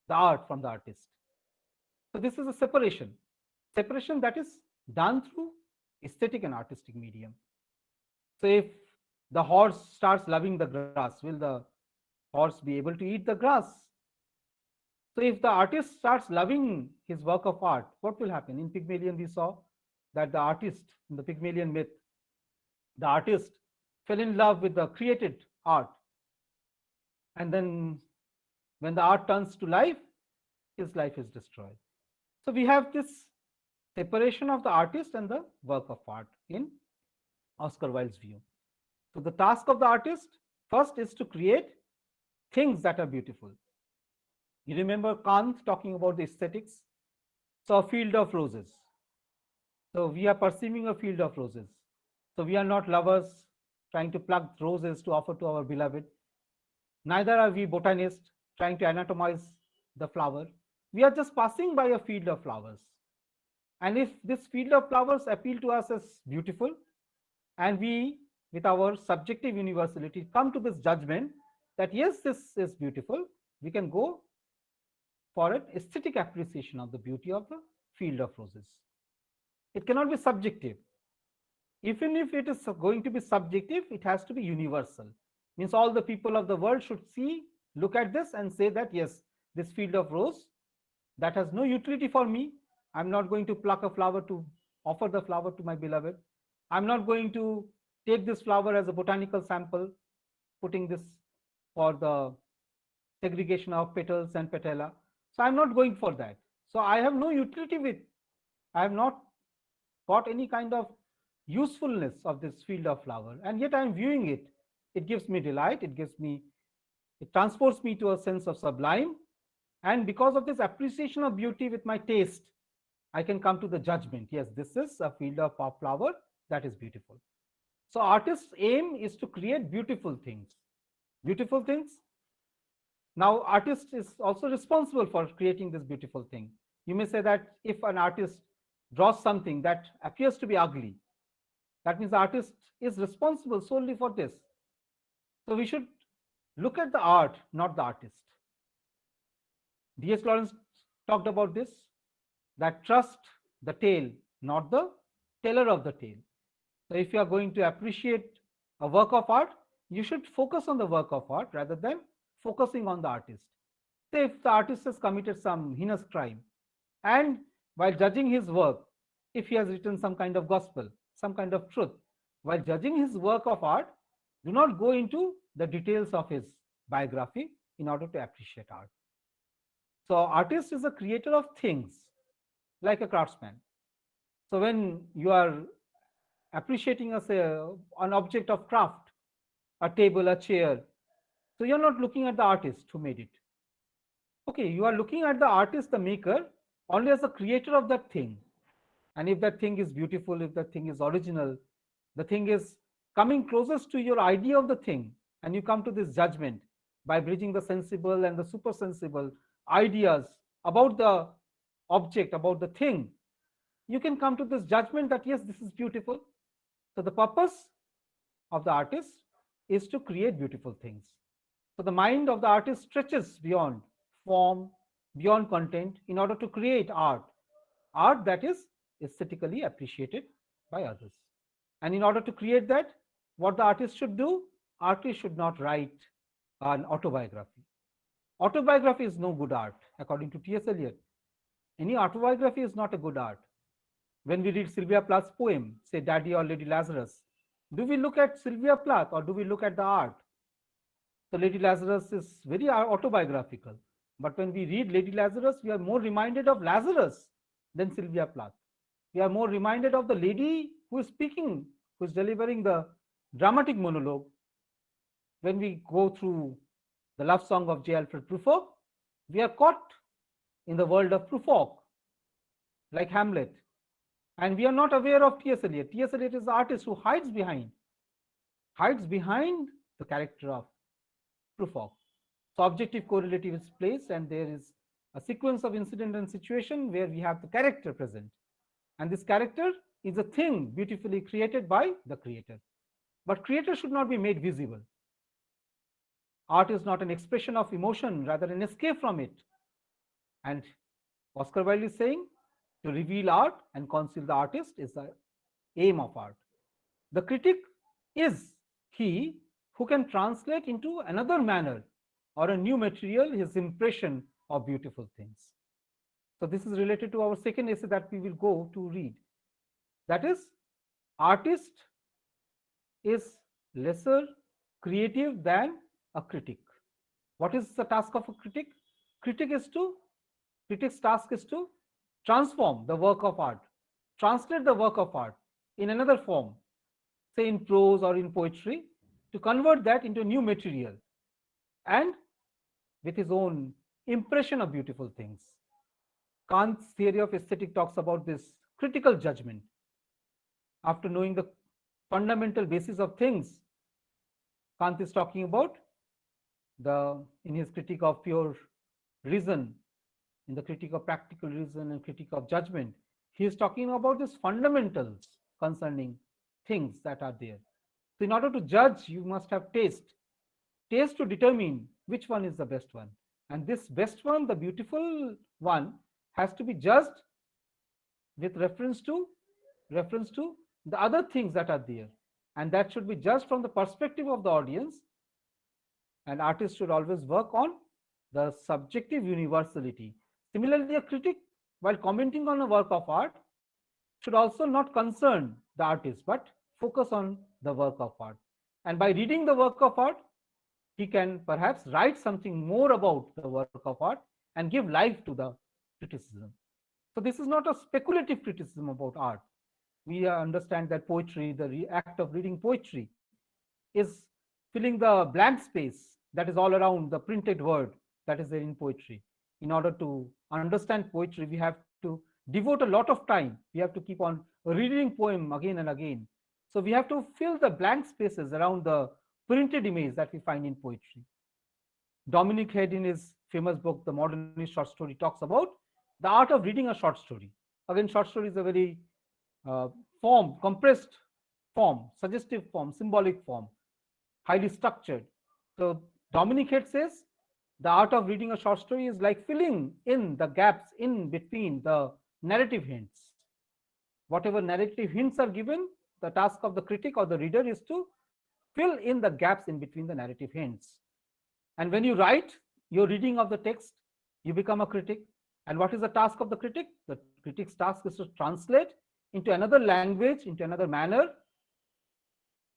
the art from the artist. So this is a separation that is done through aesthetic and artistic medium. So if the horse starts loving the grass, will the horse be able to eat the grass? So if the artist starts loving his work of art, what will happen? In Pygmalion, we saw that the artist, in the Pygmalion myth, the artist fell in love with the created art. And then when the art turns to life, his life is destroyed. So we have this separation of the artist and the work of art in Oscar Wilde's view. So the task of the artist first is to create things that are beautiful. You remember Kant talking about the aesthetics? So a field of roses. So we are perceiving a field of roses. So we are not lovers trying to pluck roses to offer to our beloved. Neither are we botanists trying to anatomize the flower. We are just passing by a field of flowers. And if this field of flowers appeal to us as beautiful, and we, with our subjective universality, come to this judgment that yes, this is beautiful, we can go for an aesthetic appreciation of the beauty of the field of roses. It cannot be subjective. Even if it is going to be subjective, it has to be universal. Means all the people of the world should see, look at this and say that yes, this field of rose that has no utility for me. I'm not going to pluck a flower to offer the flower to my beloved. I'm not going to take this flower as a botanical sample, putting this for the segregation of petals and petala. So I'm not going for that. So I have no utility with, I have not got any kind of usefulness of this field of flower, and yet I'm viewing it. It gives me delight, it transports me to a sense of sublime. And because of this appreciation of beauty with my taste, I can come to the judgment. Yes, this is a field of flower that is beautiful. So artist's aim is to create beautiful things. Beautiful things. Now, artist is also responsible for creating this beautiful thing. You may say that if an artist draws something that appears to be ugly, that means the artist is responsible solely for this. So we should look at the art, not the artist. D.H. Lawrence talked about this, that trust the tale, not the teller of the tale. So if you are going to appreciate a work of art, you should focus on the work of art rather than focusing on the artist. Say if the artist has committed some heinous crime, and while judging his work, if he has written some kind of gospel, some kind of truth, while judging his work of art, do not go into the details of his biography in order to appreciate art. So artist is a creator of things, like a craftsman. So when you are appreciating as an object of craft, a table, a chair, so you're not looking at the artist who made it. Okay, you are looking at the artist, the maker, only as the creator of that thing. And if that thing is beautiful, if that thing is original, the thing is coming closest to your idea of the thing, and you come to this judgment by bridging the sensible and the super sensible ideas about the object, about the thing, you can come to this judgment that yes, this is beautiful. So the purpose of the artist is to create beautiful things. So the mind of the artist stretches beyond form, beyond content, in order to create art, art that is aesthetically appreciated by others. And in order to create that, what the artist should do, artist should not write an autobiography. Autobiography is no good art, according to T.S. Eliot. Any autobiography is not a good art. When we read Sylvia Plath's poem, say Daddy or Lady Lazarus, do we look at Sylvia Plath or do we look at the art? So Lady Lazarus is very autobiographical. But when we read Lady Lazarus, we are more reminded of Lazarus than Sylvia Plath. We are more reminded of the lady who is speaking, who is delivering the dramatic monologue. When we go through the love song of J. Alfred Prufrock, we are caught in the world of Prufrock, like Hamlet. And we are not aware of T.S. Eliot. T.S. Eliot is the artist who hides behind the character of Prufrock. So objective correlative is placed, and there is a sequence of incident and situation where we have the character present. And this character is a thing beautifully created by the creator. But creator should not be made visible. Art is not an expression of emotion, rather an escape from it. And Oscar Wilde is saying, to reveal art and conceal the artist is the aim of art. The critic is he who can translate into another manner or a new material his impression of beautiful things. So this is related to our second essay that we will go to read. That is, artist is lesser creative than a critic. What is the task of a critic? Critic's task is to transform the work of art, translate the work of art in another form, say in prose or in poetry, to convert that into new material and with his own impression of beautiful things. Kant's theory of aesthetic talks about this critical judgment. After knowing the fundamental basis of things. Kant is talking about in his critique of pure reason, in the critique of practical reason and critique of judgment, he is talking about these fundamentals concerning things that are there. So in order to judge, you must have taste to determine which one is the best one. And this best one, the beautiful one, has to be judged with reference to the other things that are there. And that should be judged from the perspective of the audience. And artists should always work on the subjective universality. Similarly, a critic, while commenting on a work of art, should also not concern the artist, but focus on the work of art. And by reading the work of art, he can perhaps write something more about the work of art and give life to the criticism. So this is not a speculative criticism about art. We understand that poetry, the act of reading poetry, is filling the blank space that is all around the printed word that is there in poetry. In order to understand poetry, we have to devote a lot of time. We have to keep on reading poem again and again. So we have to fill the blank spaces around the printed image that we find in poetry. Dominic Head, in his famous book, The Modernist Short Story, talks about the art of reading a short story. Again, short story is a very compressed form, suggestive form, symbolic form, highly structured. So Dominic Head says the art of reading a short story is like filling in the gaps in between the narrative hints. Whatever narrative hints are given, the task of the critic or the reader is to fill in the gaps in between the narrative hints. And when you write your reading of the text, you become a critic. And what is the task of the critic? The critic's task is to translate into another language, into another manner,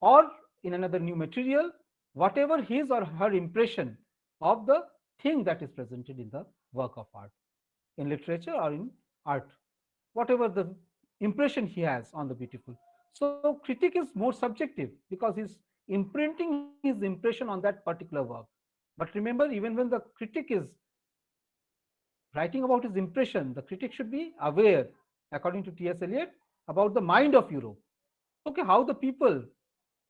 or in another new material, whatever his or her impression of the thing that is presented in the work of art, in literature or in art, whatever the impression he has on the beautiful. So critic is more subjective because he's imprinting his impression on that particular work. But remember, even when the critic is writing about his impression, the critic should be aware, according to T.S. Eliot, about the mind of Europe. Okay, how the people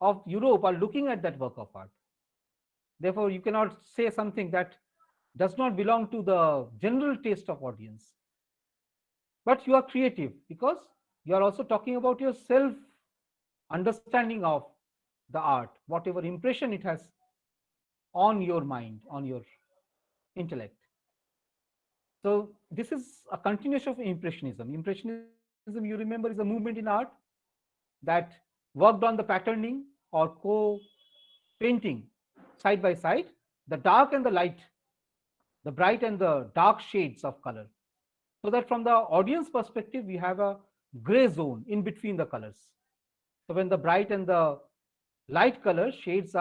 of Europe are looking at that work of art. Therefore, you cannot say something that does not belong to the general taste of audience. But you are creative because you are also talking about your self understanding of the art, whatever impression it has on your mind, on your intellect. So this is a continuation of Impressionism. Impressionism, you remember, is a movement in art that worked on the patterning or co-painting side by side, the dark and the light, the bright and the dark shades of color. So that from the audience perspective, we have a gray zone in between the colors. So when the bright and the light color strokes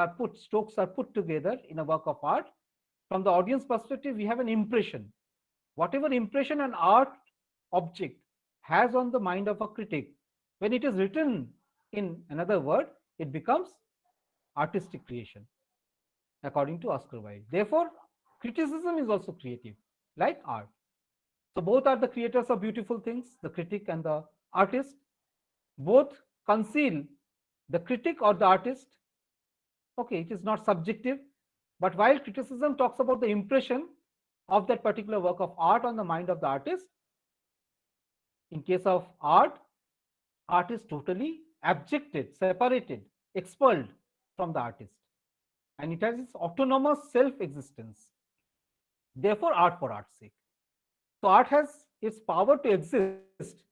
are put together in a work of art, from the audience perspective, we have an impression. Whatever impression an art object has on the mind of a critic, when it is written in another word, it becomes artistic creation, according to Oscar Wilde. Therefore, criticism is also creative, like art. So both are the creators of beautiful things, the critic and the artist. Both conceal the critic or the artist. Okay, it is not subjective, but while criticism talks about the impression of that particular work of art on the mind of the artist, in case of art is totally abjected, separated, expelled from the artist, and it has its autonomous self-existence. Therefore, art for art's sake. So art has its power to exist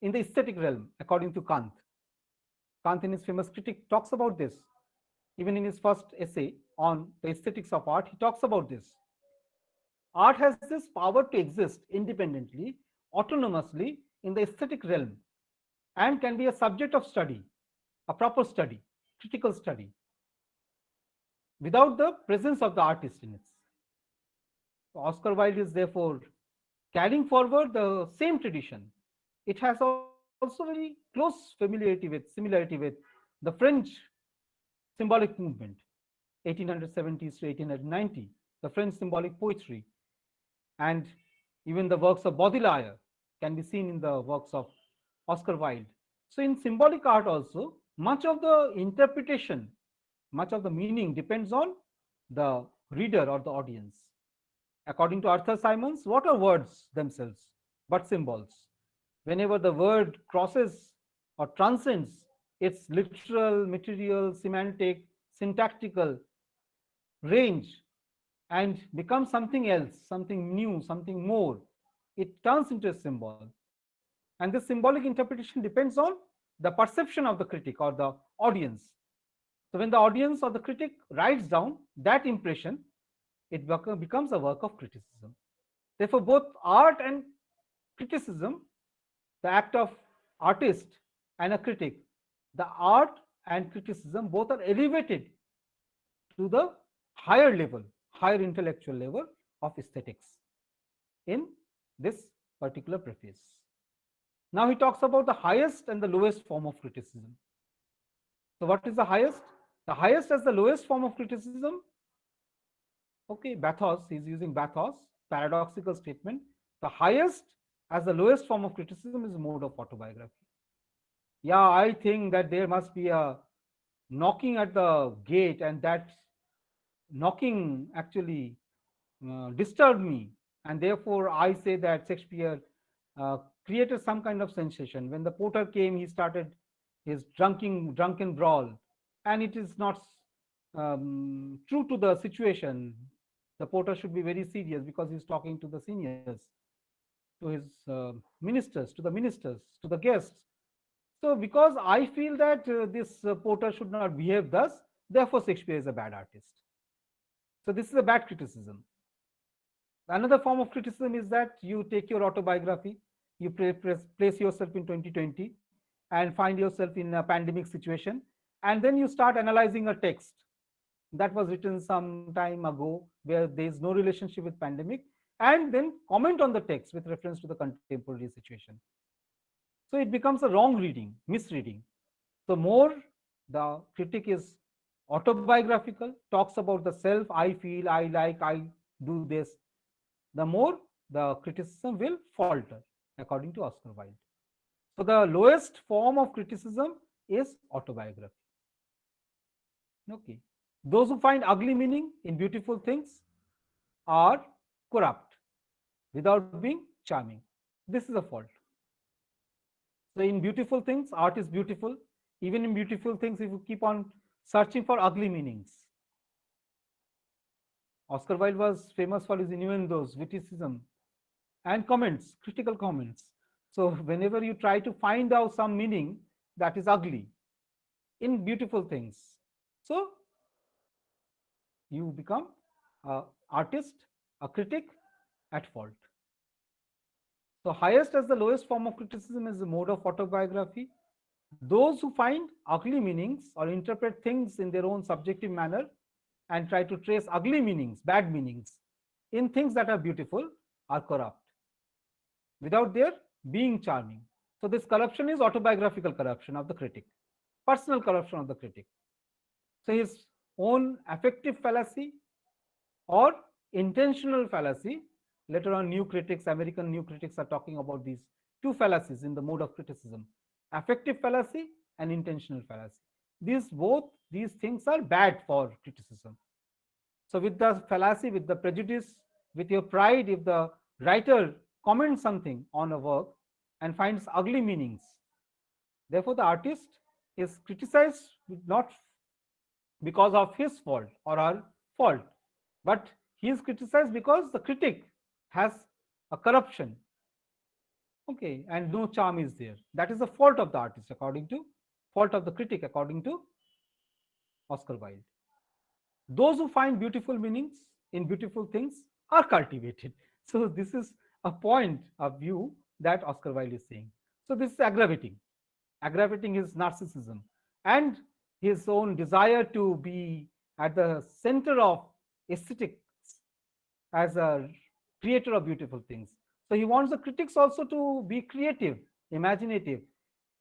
in the aesthetic realm, according to Kant. Kant, in his famous Critique, talks about this. Even in his first essay on the aesthetics of art, he talks about this. Art has this power to exist independently, autonomously in the aesthetic realm, and can be a subject of study, a proper study, critical study, without the presence of the artist in it. So Oscar Wilde is therefore carrying forward the same tradition. It has also very close similarity with the French symbolic movement, 1870s to 1890, the French symbolic poetry, and even the works of Baudelaire can be seen in the works of Oscar Wilde. So in symbolic art also, much of the interpretation, much of the meaning depends on the reader or the audience. According to Arthur Simons, what are words themselves but symbols? Whenever the word crosses or transcends its literal, material, semantic, syntactical range and becomes something else, something new, something more, it turns into a symbol. And this symbolic interpretation depends on the perception of the critic or the audience. So when the audience or the critic writes down that impression, it becomes a work of criticism. Therefore, both art and criticism, the act of artist and a critic, the art and criticism both are elevated to the higher level, higher intellectual level of aesthetics in this particular preface. Now he talks about the highest and the lowest form of criticism. So what is the highest? The highest as the lowest form of criticism. Okay, bathos, he's using bathos, paradoxical statement. The highest as the lowest form of criticism is a mode of autobiography. Yeah, I think that there must be a knocking at the gate, and that knocking actually disturbed me, and therefore I say that Shakespeare created some kind of sensation. When the porter came, he started his drunken brawl, and it is not true to the situation. The porter should be very serious because he's talking to the seniors, to his ministers, to the ministers, to the guests. So because I feel that this porter should not behave thus, therefore Shakespeare is a bad artist. So this is a bad criticism. Another form of criticism is that you take your autobiography, you place yourself in 2020 and find yourself in a pandemic situation, and then you start analyzing a text that was written some time ago where there is no relationship with pandemic, and then comment on the text with reference to the contemporary situation. So it becomes a wrong reading, misreading. The more the critic is autobiographical, talks about the self, I feel, I like, I do this, the more the criticism will falter, according to Oscar Wilde. So the lowest form of criticism is autobiography. Okay. Those who find ugly meaning in beautiful things are corrupt without being charming. This is a fault. So in beautiful things, art is beautiful. Even in beautiful things, if you keep on searching for ugly meanings. Oscar Wilde was famous for his innuendos, witticism, and comments, critical comments. So whenever you try to find out some meaning that is ugly in beautiful things, so you become an artist, a critic at fault. So highest as the lowest form of criticism is the mode of autobiography. Those who find ugly meanings or interpret things in their own subjective manner and try to trace ugly meanings, bad meanings in things that are beautiful are corrupt without their being charming. So this corruption is autobiographical corruption of the critic, personal corruption of the critic. So his own affective fallacy or intentional fallacy. Later on, new critics, American new critics, are talking about these two fallacies in the mode of criticism: affective fallacy and intentional fallacy. These things are bad for criticism. So with the fallacy, with the prejudice, with your pride, if the writer comments something on a work and finds ugly meanings, therefore the artist is criticized not because of his fault or her fault, but he is criticized because the critic has a corruption, okay, and no charm is there. That is the fault of the artist, according to fault of the critic, according to Oscar Wilde. Those who find beautiful meanings in beautiful things are cultivated. So this is a point of view that Oscar Wilde is saying. So this is aggravating his narcissism and his own desire to be at the center of aesthetics as a creator of beautiful things. So he wants the critics also to be creative, imaginative,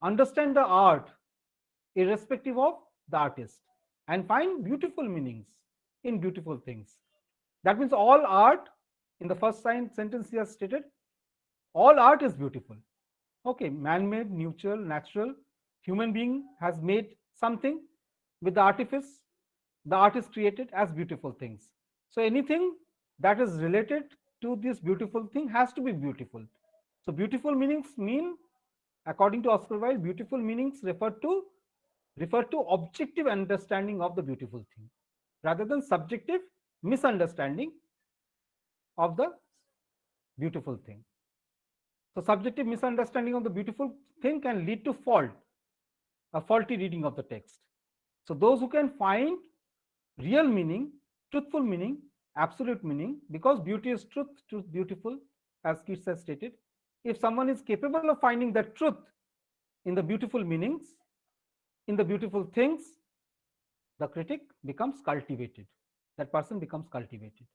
understand the art irrespective of the artist, and find beautiful meanings in beautiful things. That means all art, in the first sentence he has stated, all art is beautiful. Okay, man-made, neutral, natural, human being has made something with the artifice, the artist created as beautiful things. So anything that is related to this beautiful thing has to be beautiful. So beautiful meanings mean, according to Oscar Wilde, beautiful meanings refer to objective understanding of the beautiful thing rather than subjective misunderstanding of the beautiful thing. So subjective misunderstanding of the beautiful thing can lead to a faulty reading of the text. So those who can find real meaning, truthful meaning, absolute meaning, because beauty is truth, truth beautiful, as Keats has stated. If someone is capable of finding that truth in the beautiful meanings, in the beautiful things, the critic becomes cultivated. That person becomes cultivated.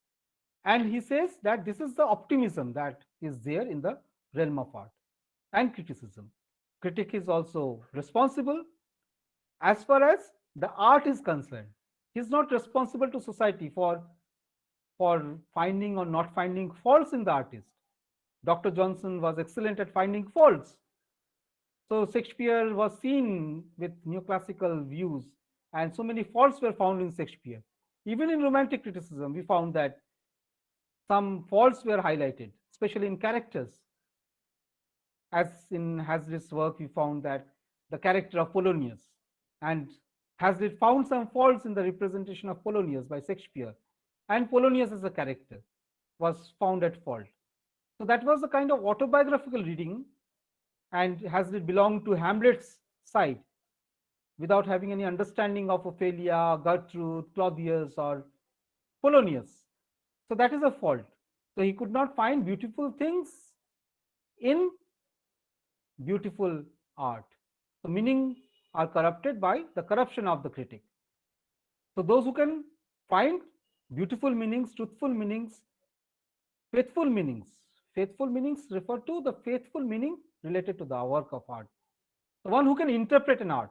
And he says that this is the optimism that is there in the realm of art and criticism. Critic is also responsible as far as the art is concerned. He is not responsible to society for finding or not finding faults in the artist. Dr. Johnson was excellent at finding faults. So Shakespeare was seen with neoclassical views, and so many faults were found in Shakespeare. Even in romantic criticism, we found that some faults were highlighted, especially in characters. As in Hazlitt's work, we found that the character of Polonius, and Hazlitt found some faults in the representation of Polonius by Shakespeare, and Polonius as a character was found at fault. So that was a kind of autobiographical reading, and Hazlitt belonged to Hamlet's side without having any understanding of Ophelia, Gertrude, Claudius, or Polonius. So that is a fault. So he could not find beautiful things in beautiful art. So meaning are corrupted by the corruption of the critic. So those who can find beautiful meanings, truthful meanings, faithful meanings refer to the faithful meaning related to the work of art. The one who can interpret an art.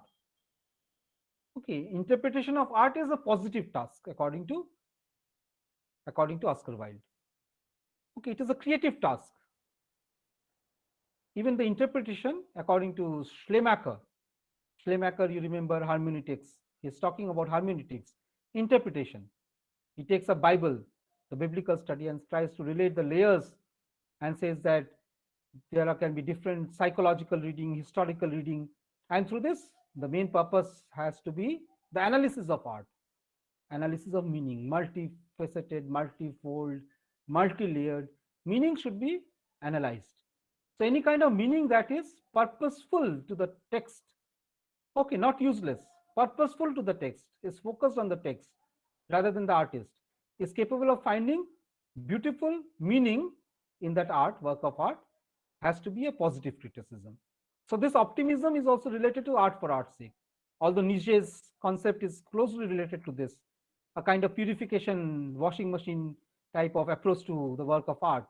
Okay, interpretation of art is a positive task according to Oscar Wilde. Okay, it is a creative task. Even the interpretation, according to Schleiermacher, you remember hermeneutics, he is talking about hermeneutics, interpretation. He takes a Bible, the biblical study, and tries to relate the layers and says that there can be different psychological reading, historical reading, and through this, the main purpose has to be the analysis of art, analysis of meaning, multifaceted, multifold, multi-layered. Meaning should be analyzed. So any kind of meaning that is purposeful to the text, okay, not useless, purposeful to the text, is focused on the text rather than the artist, is capable of finding beautiful meaning in that art, work of art, has to be a positive criticism. So this optimism is also related to art for art's sake. Although Nietzsche's concept is closely related to this, a kind of purification, washing machine type of approach to the work of art.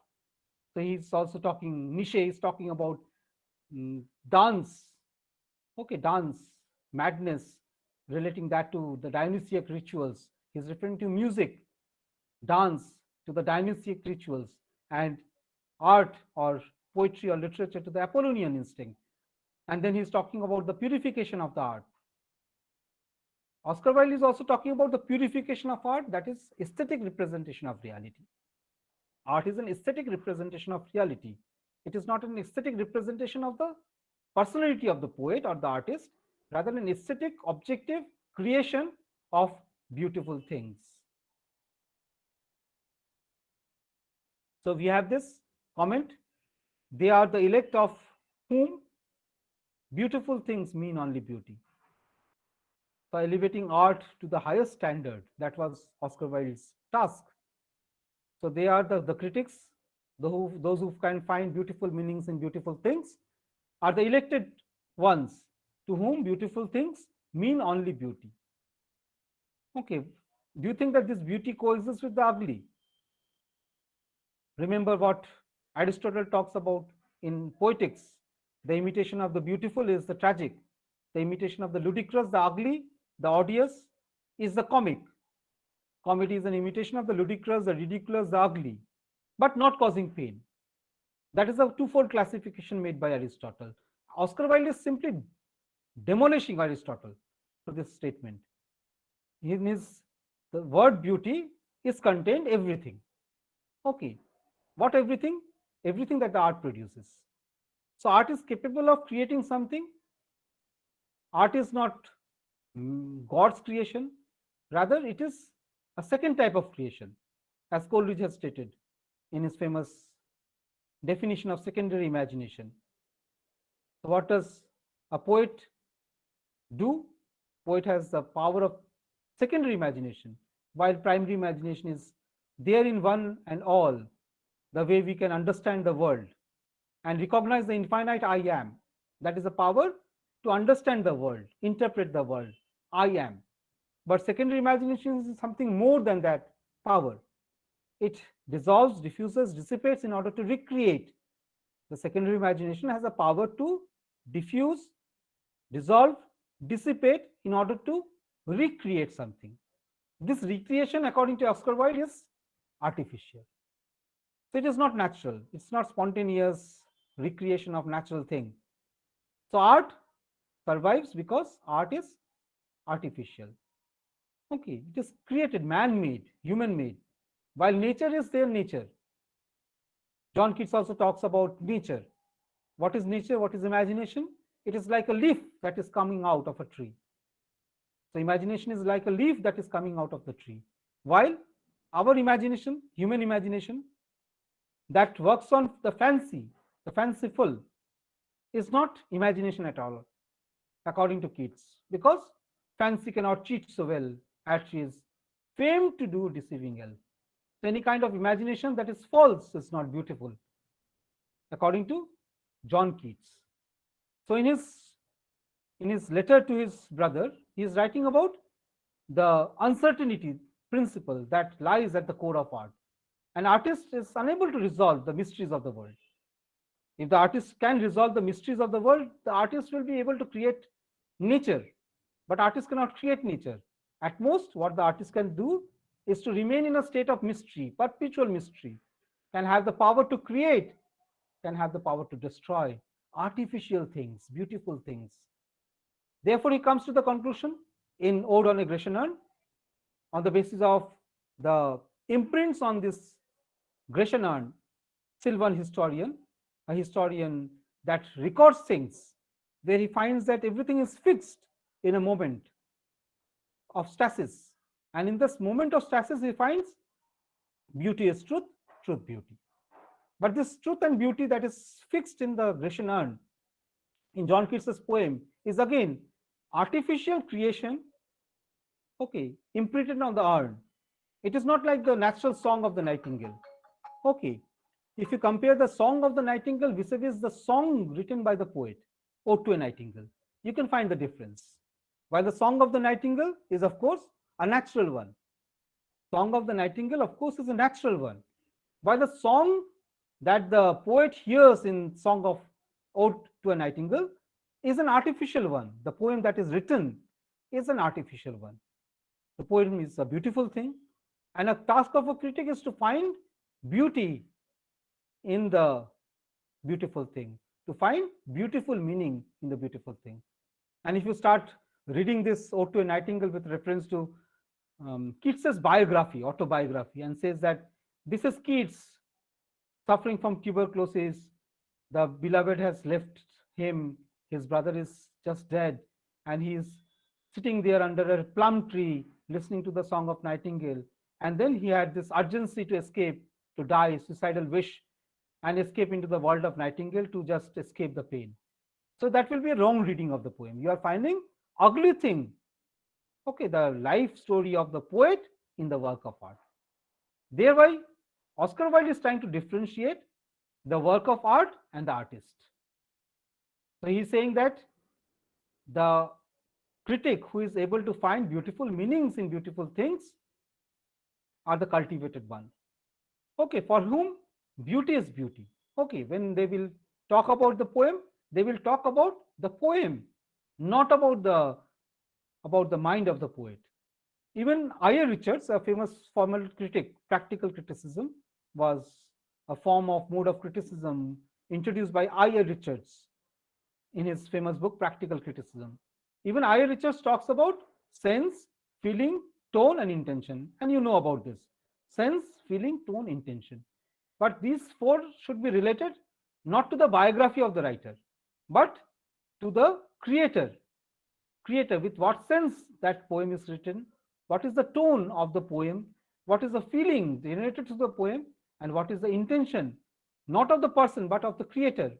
So he's also talking, Nietzsche is talking about dance, okay, dance, madness, relating that to the Dionysiac rituals. He's referring to music, dance to the Dionysiac rituals, and art or poetry or literature to the Apollonian instinct. And then he's talking about the purification of the art. Oscar Wilde is also talking about the purification of art, that is aesthetic representation of reality. Art is an aesthetic representation of reality. It is not an aesthetic representation of the personality of the poet or the artist, rather an aesthetic, objective creation of beautiful things. So we have this comment, they are the elect of whom beautiful things mean only beauty. So elevating art to the highest standard, that was Oscar Wilde's task. So they are the critics, those who can find beautiful meanings in beautiful things, are the elected ones to whom beautiful things mean only beauty. Okay, do you think that this beauty coexists with the ugly? Remember what Aristotle talks about in Poetics. The imitation of the beautiful is the tragic. The imitation of the ludicrous, the ugly, the odious is the comic. Comedy is an imitation of the ludicrous, the ridiculous, the ugly, but not causing pain. That is a twofold classification made by Aristotle. Oscar Wilde is simply demolishing Aristotle. to this statement. In his the word beauty is contained everything. Okay, what everything? Everything that the art produces. So art is capable of creating something. Art is not God's creation. Rather, it is a second type of creation, as Coleridge has stated in his famous definition of secondary imagination. So what does a poet do? Poet has the power of secondary imagination, while primary imagination is there in one and all, the way we can understand the world and recognize the infinite I am. That is the power to understand the world, interpret the world. I am. But secondary imagination is something more than that power. It dissolves, diffuses, dissipates in order to recreate. The secondary imagination has the power to diffuse, dissolve, dissipate in order to recreate something. This recreation, according to Oscar Wilde, is artificial. So it is not natural. It's not spontaneous recreation of natural thing. So art survives because art is artificial. Okay, it is created, man-made, human-made. While nature is their nature. John Keats also talks about nature. What is nature? What is imagination? It is like a leaf that is coming out of a tree. So imagination is like a leaf that is coming out of the tree. While our imagination, human imagination, that works on the fancy, the fanciful, is not imagination at all, according to Keats, because fancy cannot cheat so well as she is famed to do deceiving else. So any kind of imagination that is false is not beautiful, according to John Keats. So in his letter to his brother, he is writing about the uncertainty principle that lies at the core of art. An artist is unable to resolve the mysteries of the world. If the artist can resolve the mysteries of the world, the artist will be able to create nature. But artist cannot create nature. At most, what the artist can do is to remain in a state of mystery, perpetual mystery, can have the power to create, can have the power to destroy artificial things, beautiful things. Therefore, he comes to the conclusion in Ode on a Grecian Urn, on the basis of the imprints on this Grecian urn, Sylvan historian, a historian that records things, where he finds that everything is fixed in a moment of stasis. And in this moment of stasis, he finds beauty is truth, truth beauty. But this truth and beauty that is fixed in the Grecian urn, in John Keats's poem, is again artificial creation, okay, imprinted on the urn. It is not like the natural song of the nightingale. Okay, if you compare the song of the nightingale vis-a-vis the song written by the poet, Ode to a Nightingale, you can find the difference. While the song of the nightingale is, of course, a natural one. Song of the nightingale, of course, is a natural one. While the song that the poet hears in Song of Ode to a Nightingale is an artificial one. The poem that is written is an artificial one. The poem is a beautiful thing, and a task of a critic is to find beauty in the beautiful thing, to find beautiful meaning in the beautiful thing. And if you start reading this Ode to a Nightingale with reference to Keats's biography, autobiography, and says that this is Keats suffering from tuberculosis, the beloved has left him, his brother is just dead, and he is sitting there under a plum tree listening to the song of Nightingale. And then he had this urgency to escape, to die, suicidal wish, and escape into the world of Nightingale to just escape the pain. So that will be a wrong reading of the poem. You are finding ugly thing, okay, the life story of the poet in the work of art. Thereby, Oscar Wilde is trying to differentiate the work of art and the artist. So he is saying that the critic who is able to find beautiful meanings in beautiful things are the cultivated one. Okay, for whom beauty is beauty. Okay, when they will talk about the poem, they will talk about the poem, not about the mind of the poet. Even I.A. Richards, a famous formal critic, practical criticism was a form of mode of criticism introduced by I.A. Richards in his famous book Practical Criticism. Even I. Richards talks about sense, feeling, tone, and intention. And you know about this: sense, feeling, tone, intention. But these four should be related not to the biography of the writer, but to the creator. Creator, with what sense that poem is written, what is the tone of the poem, what is the feeling generated to the poem, and what is the intention, not of the person, but of the creator.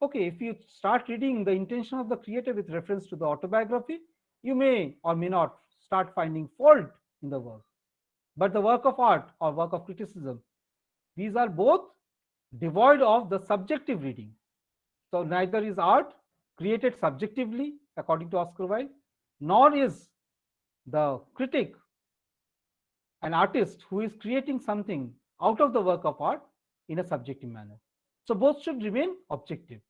Okay, if you start reading the intention of the creator with reference to the autobiography, you may or may not start finding fault in the work. But the work of art or work of criticism, these are both devoid of the subjective reading. So neither is art created subjectively, according to Oscar Wilde, nor is the critic an artist who is creating something out of the work of art in a subjective manner. So both should remain objective.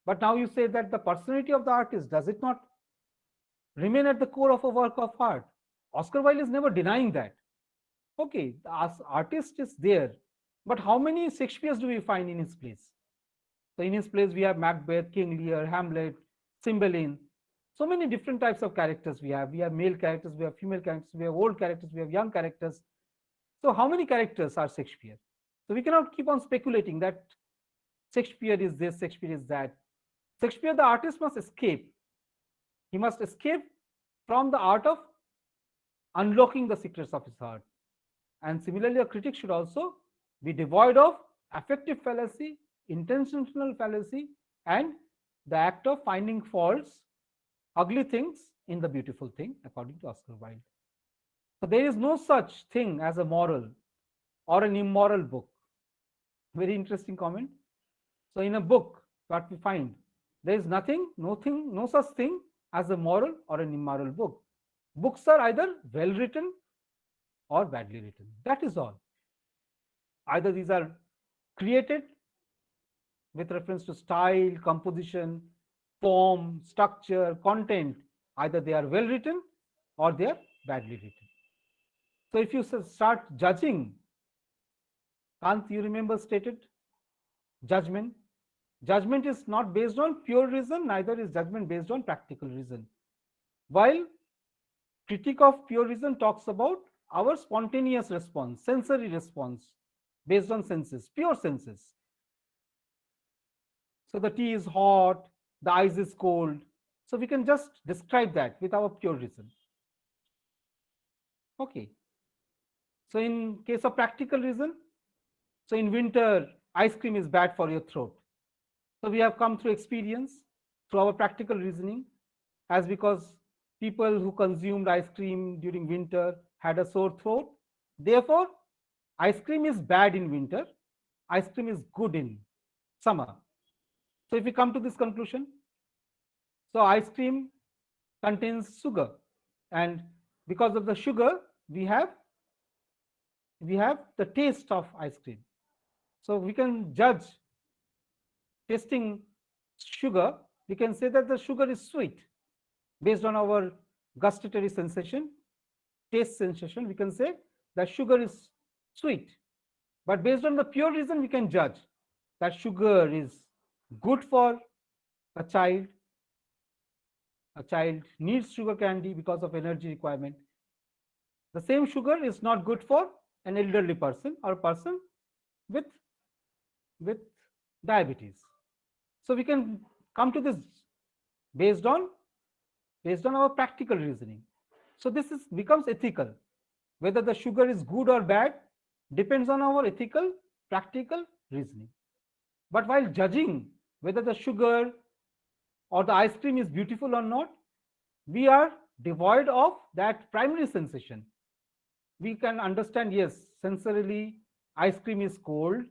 But now you say that the personality of the artist, does it not remain at the core of a work of art? Oscar Wilde is never denying that. Okay, the artist is there, but how many Shakespeare's do we find in his plays? So in his plays, we have Macbeth, King Lear, Hamlet, Cymbeline. So many different types of characters we have. We have male characters, we have female characters, we have old characters, we have young characters. So how many characters are Shakespeare? So we cannot keep on speculating that Shakespeare is this, Shakespeare is that. Shakespeare, the artist, must escape. He must escape from the art of unlocking the secrets of his heart. And similarly, a critic should also be devoid of affective fallacy, intentional fallacy, and the act of finding faults, ugly things in the beautiful thing, according to Oscar Wilde. So there is no such thing as a moral or an immoral book. Very interesting comment. So in a book, what we find, there is nothing, no such thing as a moral or an immoral book. Books are either well written or badly written. That is all. Either these are created with reference to style, composition, form, structure, content. Either they are well written or they are badly written. So if you start judging, Kant, you remember, stated judgment. Judgment is not based on pure reason, neither is judgment based on practical reason. While critique of pure reason talks about our spontaneous response, sensory response based on senses, pure senses. So the tea is hot, the ice is cold. So we can just describe that with our pure reason. Okay. So in case of practical reason, so in winter, ice cream is bad for your throat. So we have come through experience, through our practical reasoning, as because people who consumed ice cream during winter had a sore throat. Therefore, ice cream is bad in winter, ice cream is good in summer. So if we come to this conclusion, so ice cream contains sugar, and because of the sugar, we have the taste of ice cream. So we can judge tasting sugar, we can say that the sugar is sweet based on our gustatory sensation, taste sensation. We can say that sugar is sweet, but based on the pure reason, we can judge that sugar is good for a child. A child needs sugar candy because of energy requirement. The same sugar is not good for an elderly person or a person with diabetes. So we can come to this based on our practical reasoning. So this becomes ethical. Whether the sugar is good or bad depends on our ethical, practical reasoning. But while judging whether the sugar or the ice cream is beautiful or not, we are devoid of that primary sensation. We can understand, yes, sensorily, ice cream is cold,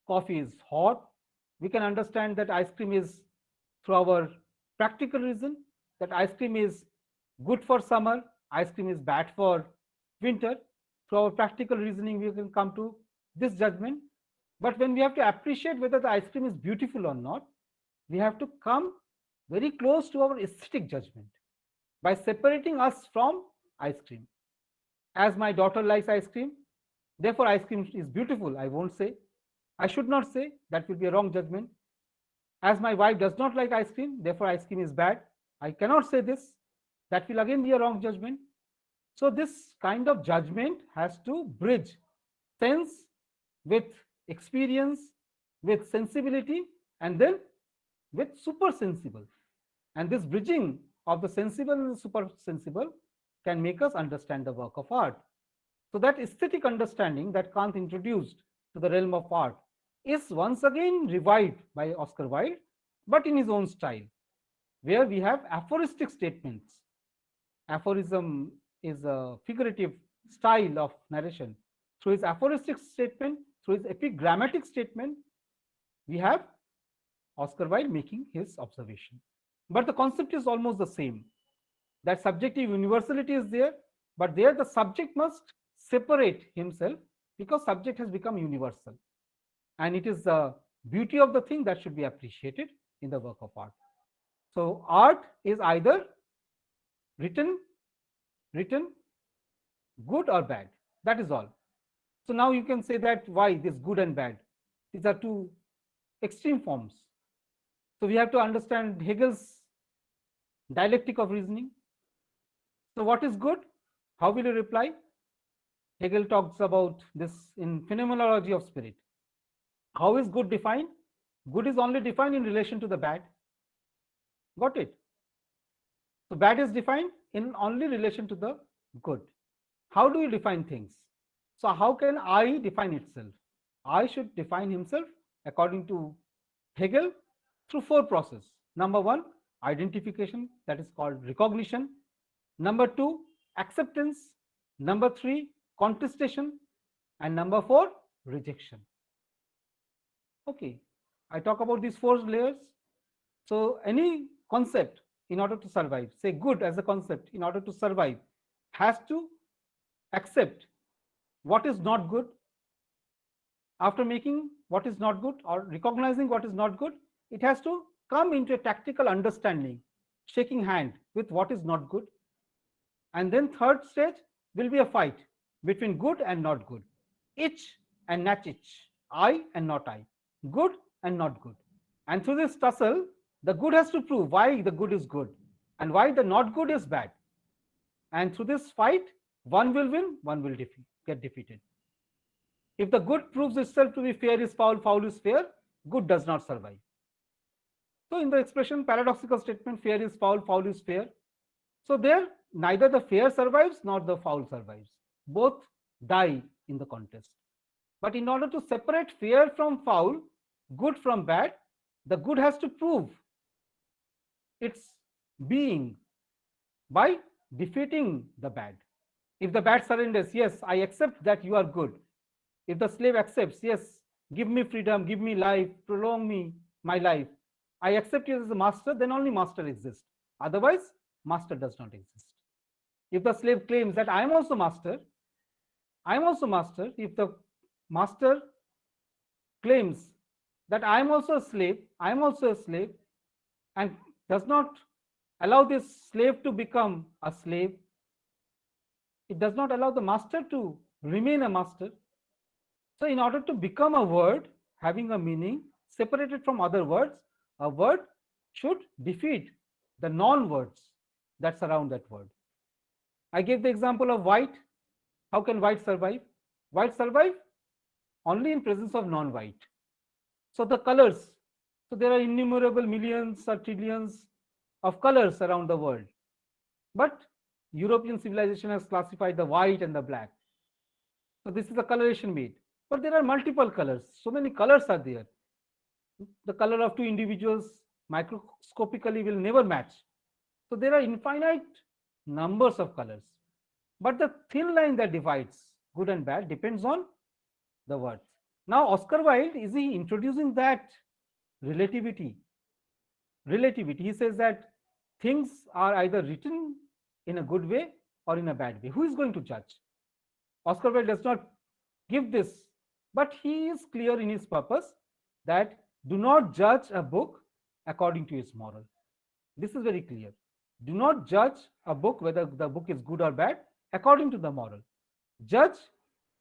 coffee is hot. We can understand that ice cream is, through our practical reason, that ice cream is good for summer, ice cream is bad for winter. Through our practical reasoning, we can come to this judgment. But when we have to appreciate whether the ice cream is beautiful or not, we have to come very close to our aesthetic judgment by separating us from ice cream. As my daughter likes ice cream, therefore ice cream is beautiful, I won't say. I should not say, that will be a wrong judgment. As my wife does not like ice cream, therefore ice cream is bad. I cannot say this. That will again be a wrong judgment. So this kind of judgment has to bridge sense with experience, with sensibility, and then with super sensible. And this bridging of the sensible and the super sensible can make us understand the work of art. So that aesthetic understanding that Kant introduced to the realm of art is once again revived by Oscar Wilde, but in his own style, where we have aphoristic statements. Aphorism is a figurative style of narration. Through his aphoristic statement, through his epigrammatic statement, we have Oscar Wilde making his observation. But the concept is almost the same. That subjective universality is there, but there the subject must separate himself because subject has become universal. And it is the beauty of the thing that should be appreciated in the work of art. So art is either written, good or bad. That is all. So now you can say that why this good and bad. These are two extreme forms. So we have to understand Hegel's dialectic of reasoning. So what is good? How will you reply? Hegel talks about this in Phenomenology of Spirit. How is good defined? Good is only defined in relation to the bad. Got it? So bad is defined in only relation to the good. How do you define things? So how can I define itself? I should define himself according to Hegel through four processes. Number one, identification, that is called recognition. Number two, acceptance. Number three, contestation. And number four, rejection. Okay, I talk about these four layers. So any concept in order to survive, say good as a concept in order to survive, has to accept what is not good. After making what is not good or recognizing what is not good, it has to come into a tactical understanding, shaking hand with what is not good. And then third stage will be a fight between good and not good, ich and not ich, I and not I, good and not good. And through this tussle, the good has to prove why the good is good and why the not good is bad. And through this fight, one will win, one will get defeated. If the good proves itself to be fair is foul, foul is fair, good does not survive. So in the expression paradoxical statement, fair is foul, foul is fair. So there, neither the fair survives nor the foul survives. Both die in the contest. But in order to separate fair from foul, good from bad, the good has to prove its being by defeating the bad. If the bad surrenders, yes, I accept that you are good. If the slave accepts, yes, give me freedom, give me life, prolong me my life, I accept you as a master, then only master exists. Otherwise, master does not exist. If the slave claims that I am also master, I am also master, if the master claims that I am also a slave, I am also a slave, and does not allow this slave to become a slave, it does not allow the master to remain a master. So in order to become a word having a meaning separated from other words, a word should defeat the non-words that surround that word. I gave the example of white. How can white survive? White survive only in presence of non-white. So the colors, so there are innumerable millions or trillions of colors around the world. But European civilization has classified the white and the black. So this is a coloration made. But there are multiple colors. So many colors are there. The color of two individuals microscopically will never match. So there are infinite numbers of colors. But the thin line that divides good and bad depends on the words. Now, Oscar Wilde, is he introducing that relativity? Relativity. He says that things are either written in a good way or in a bad way. Who is going to judge? Oscar Wilde does not give this, but he is clear in his purpose that do not judge a book according to its moral. This is very clear. Do not judge a book, whether the book is good or bad, according to the moral. Judge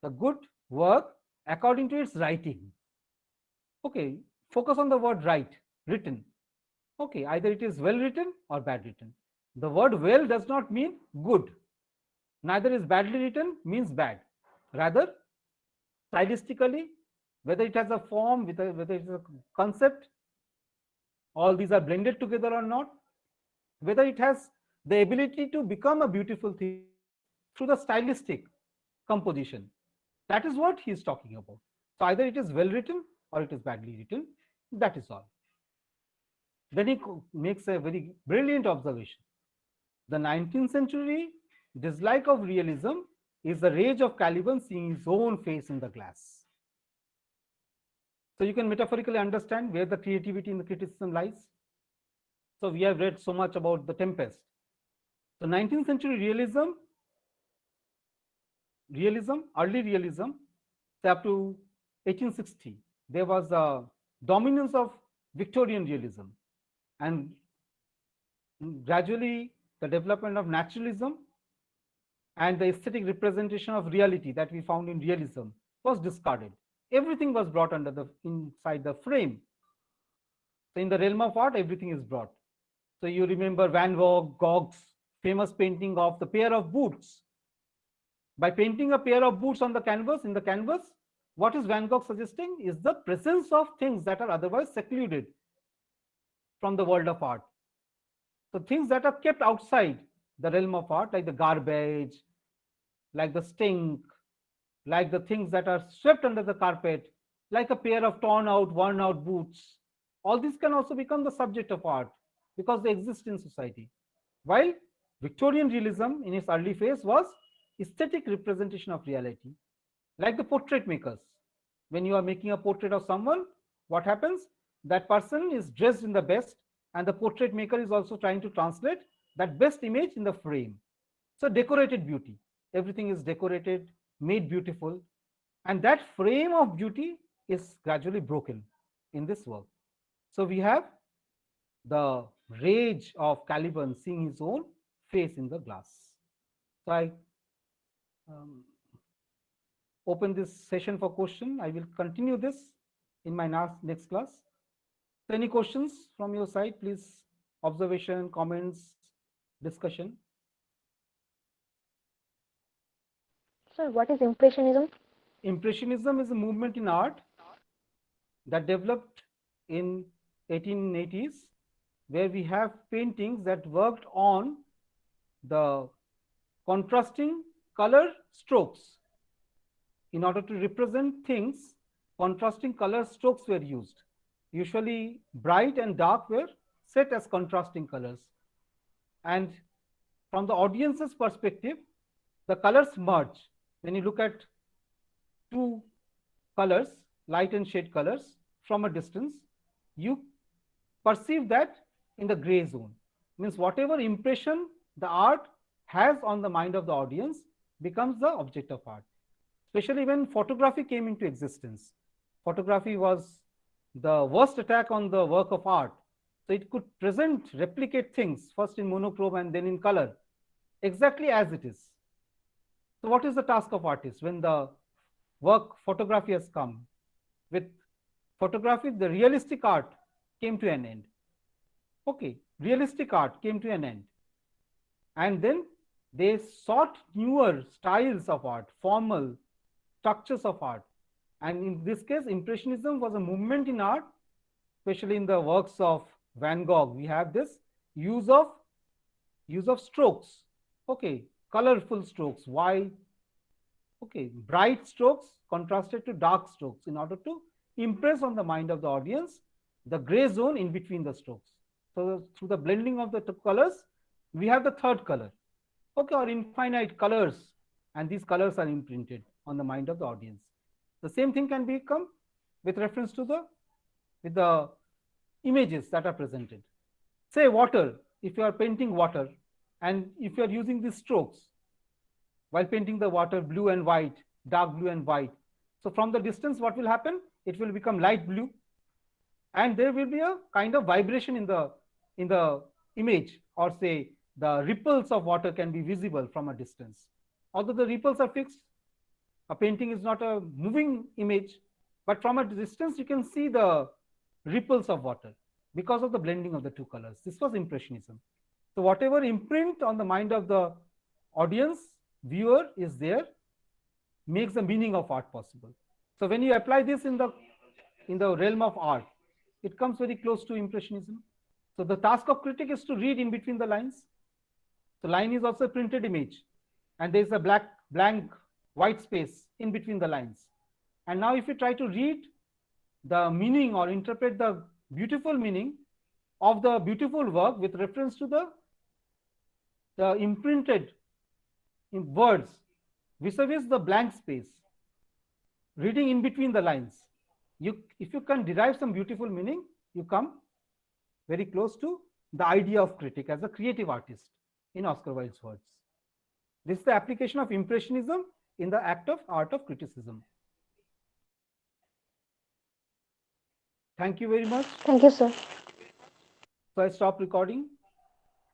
the good work according to its writing. Okay, focus on the word write, written. Okay, either it is well written or bad written. The word well does not mean good, neither is badly written means bad. Rather, stylistically, whether it has a form, whether it is a concept, all these are blended together or not, whether it has the ability to become a beautiful thing through the stylistic composition. That is what he is talking about. So either it is well written or it is badly written. That is all. Then he makes a very brilliant observation. The 19th century dislike of realism is the rage of Caliban seeing his own face in the glass. So you can metaphorically understand where the creativity in the criticism lies. So we have read so much about the Tempest. So 19th century early realism, say up to 1860, there was a dominance of Victorian realism, and gradually the development of naturalism and the aesthetic representation of reality that we found in realism was discarded. Everything was brought under the inside the frame. So in the realm of art, everything is brought. So you remember Van Gogh's famous painting of the pair of boots. By painting a pair of boots on the canvas, in the canvas, what is Van Gogh suggesting is the presence of things that are otherwise secluded from the world of art. So things that are kept outside the realm of art, like the garbage, like the stink, like the things that are swept under the carpet, like a pair of torn out, worn out boots. All these can also become the subject of art because they exist in society. While Victorian realism in its early phase was aesthetic representation of reality, like the portrait makers. When you are making a portrait of someone, what happens? That person is dressed in the best, and the portrait maker is also trying to translate that best image in the frame. So decorated beauty, everything is decorated, made beautiful, and that frame of beauty is gradually broken in this work. So we have the rage of Caliban seeing his own face in the glass. So I um, open this session for question. I will continue this in my next class. So any questions from your side, please? Observation, comments, discussion. Sir, what is Impressionism? Impressionism is a movement in art that developed in 1880s, where we have paintings that worked on the contrasting color strokes. In order to represent things, contrasting color strokes were used. Usually bright and dark were set as contrasting colors. And from the audience's perspective, the colors merge. When you look at two colors, light and shade colors, from a distance, you perceive that in the gray zone. Means whatever impression the art has on the mind of the audience becomes the object of art. Especially when photography came into existence. Photography was the worst attack on the work of art. So it could replicate things first in monochrome and then in color, exactly as it is. So what is the task of artists when the work photography has come? With photography, the realistic art came to an end. Okay, realistic art came to an end. And then they sought newer styles of art, formal structures of art. And in this case, Impressionism was a movement in art, especially in the works of Van Gogh. We have this use of strokes. Okay, colorful strokes, white, okay, bright strokes contrasted to dark strokes in order to impress on the mind of the audience the gray zone in between the strokes. So through the blending of the colors, we have the third color, okay, or infinite colors, and these colors are imprinted on the mind of the audience. The same thing can become with reference to the images that are presented. Say water, if you are painting water, and if you are using these strokes while painting the water blue and white, dark blue and white. So from the distance, what will happen? It will become light blue, and there will be a kind of vibration in the image, or say the ripples of water can be visible from a distance. Although the ripples are fixed, a painting is not a moving image, but from a distance you can see the ripples of water because of the blending of the two colors. This was Impressionism. So whatever imprint on the mind of the audience, viewer is there, makes the meaning of art possible. So when you apply this in the realm of art, it comes very close to Impressionism. So the task of critic is to read in between the lines. So line is also a printed image, and there is a blank white space in between the lines. And now if you try to read the meaning or interpret the beautiful meaning of the beautiful work with reference to the imprinted words vis-a-vis the blank space, reading in between the lines, if you can derive some beautiful meaning, you come very close to the idea of critic as a creative artist, in Oscar Wilde's words. This is the application of Impressionism in the art of criticism. Thank you very much. Thank you, sir. So I stop recording.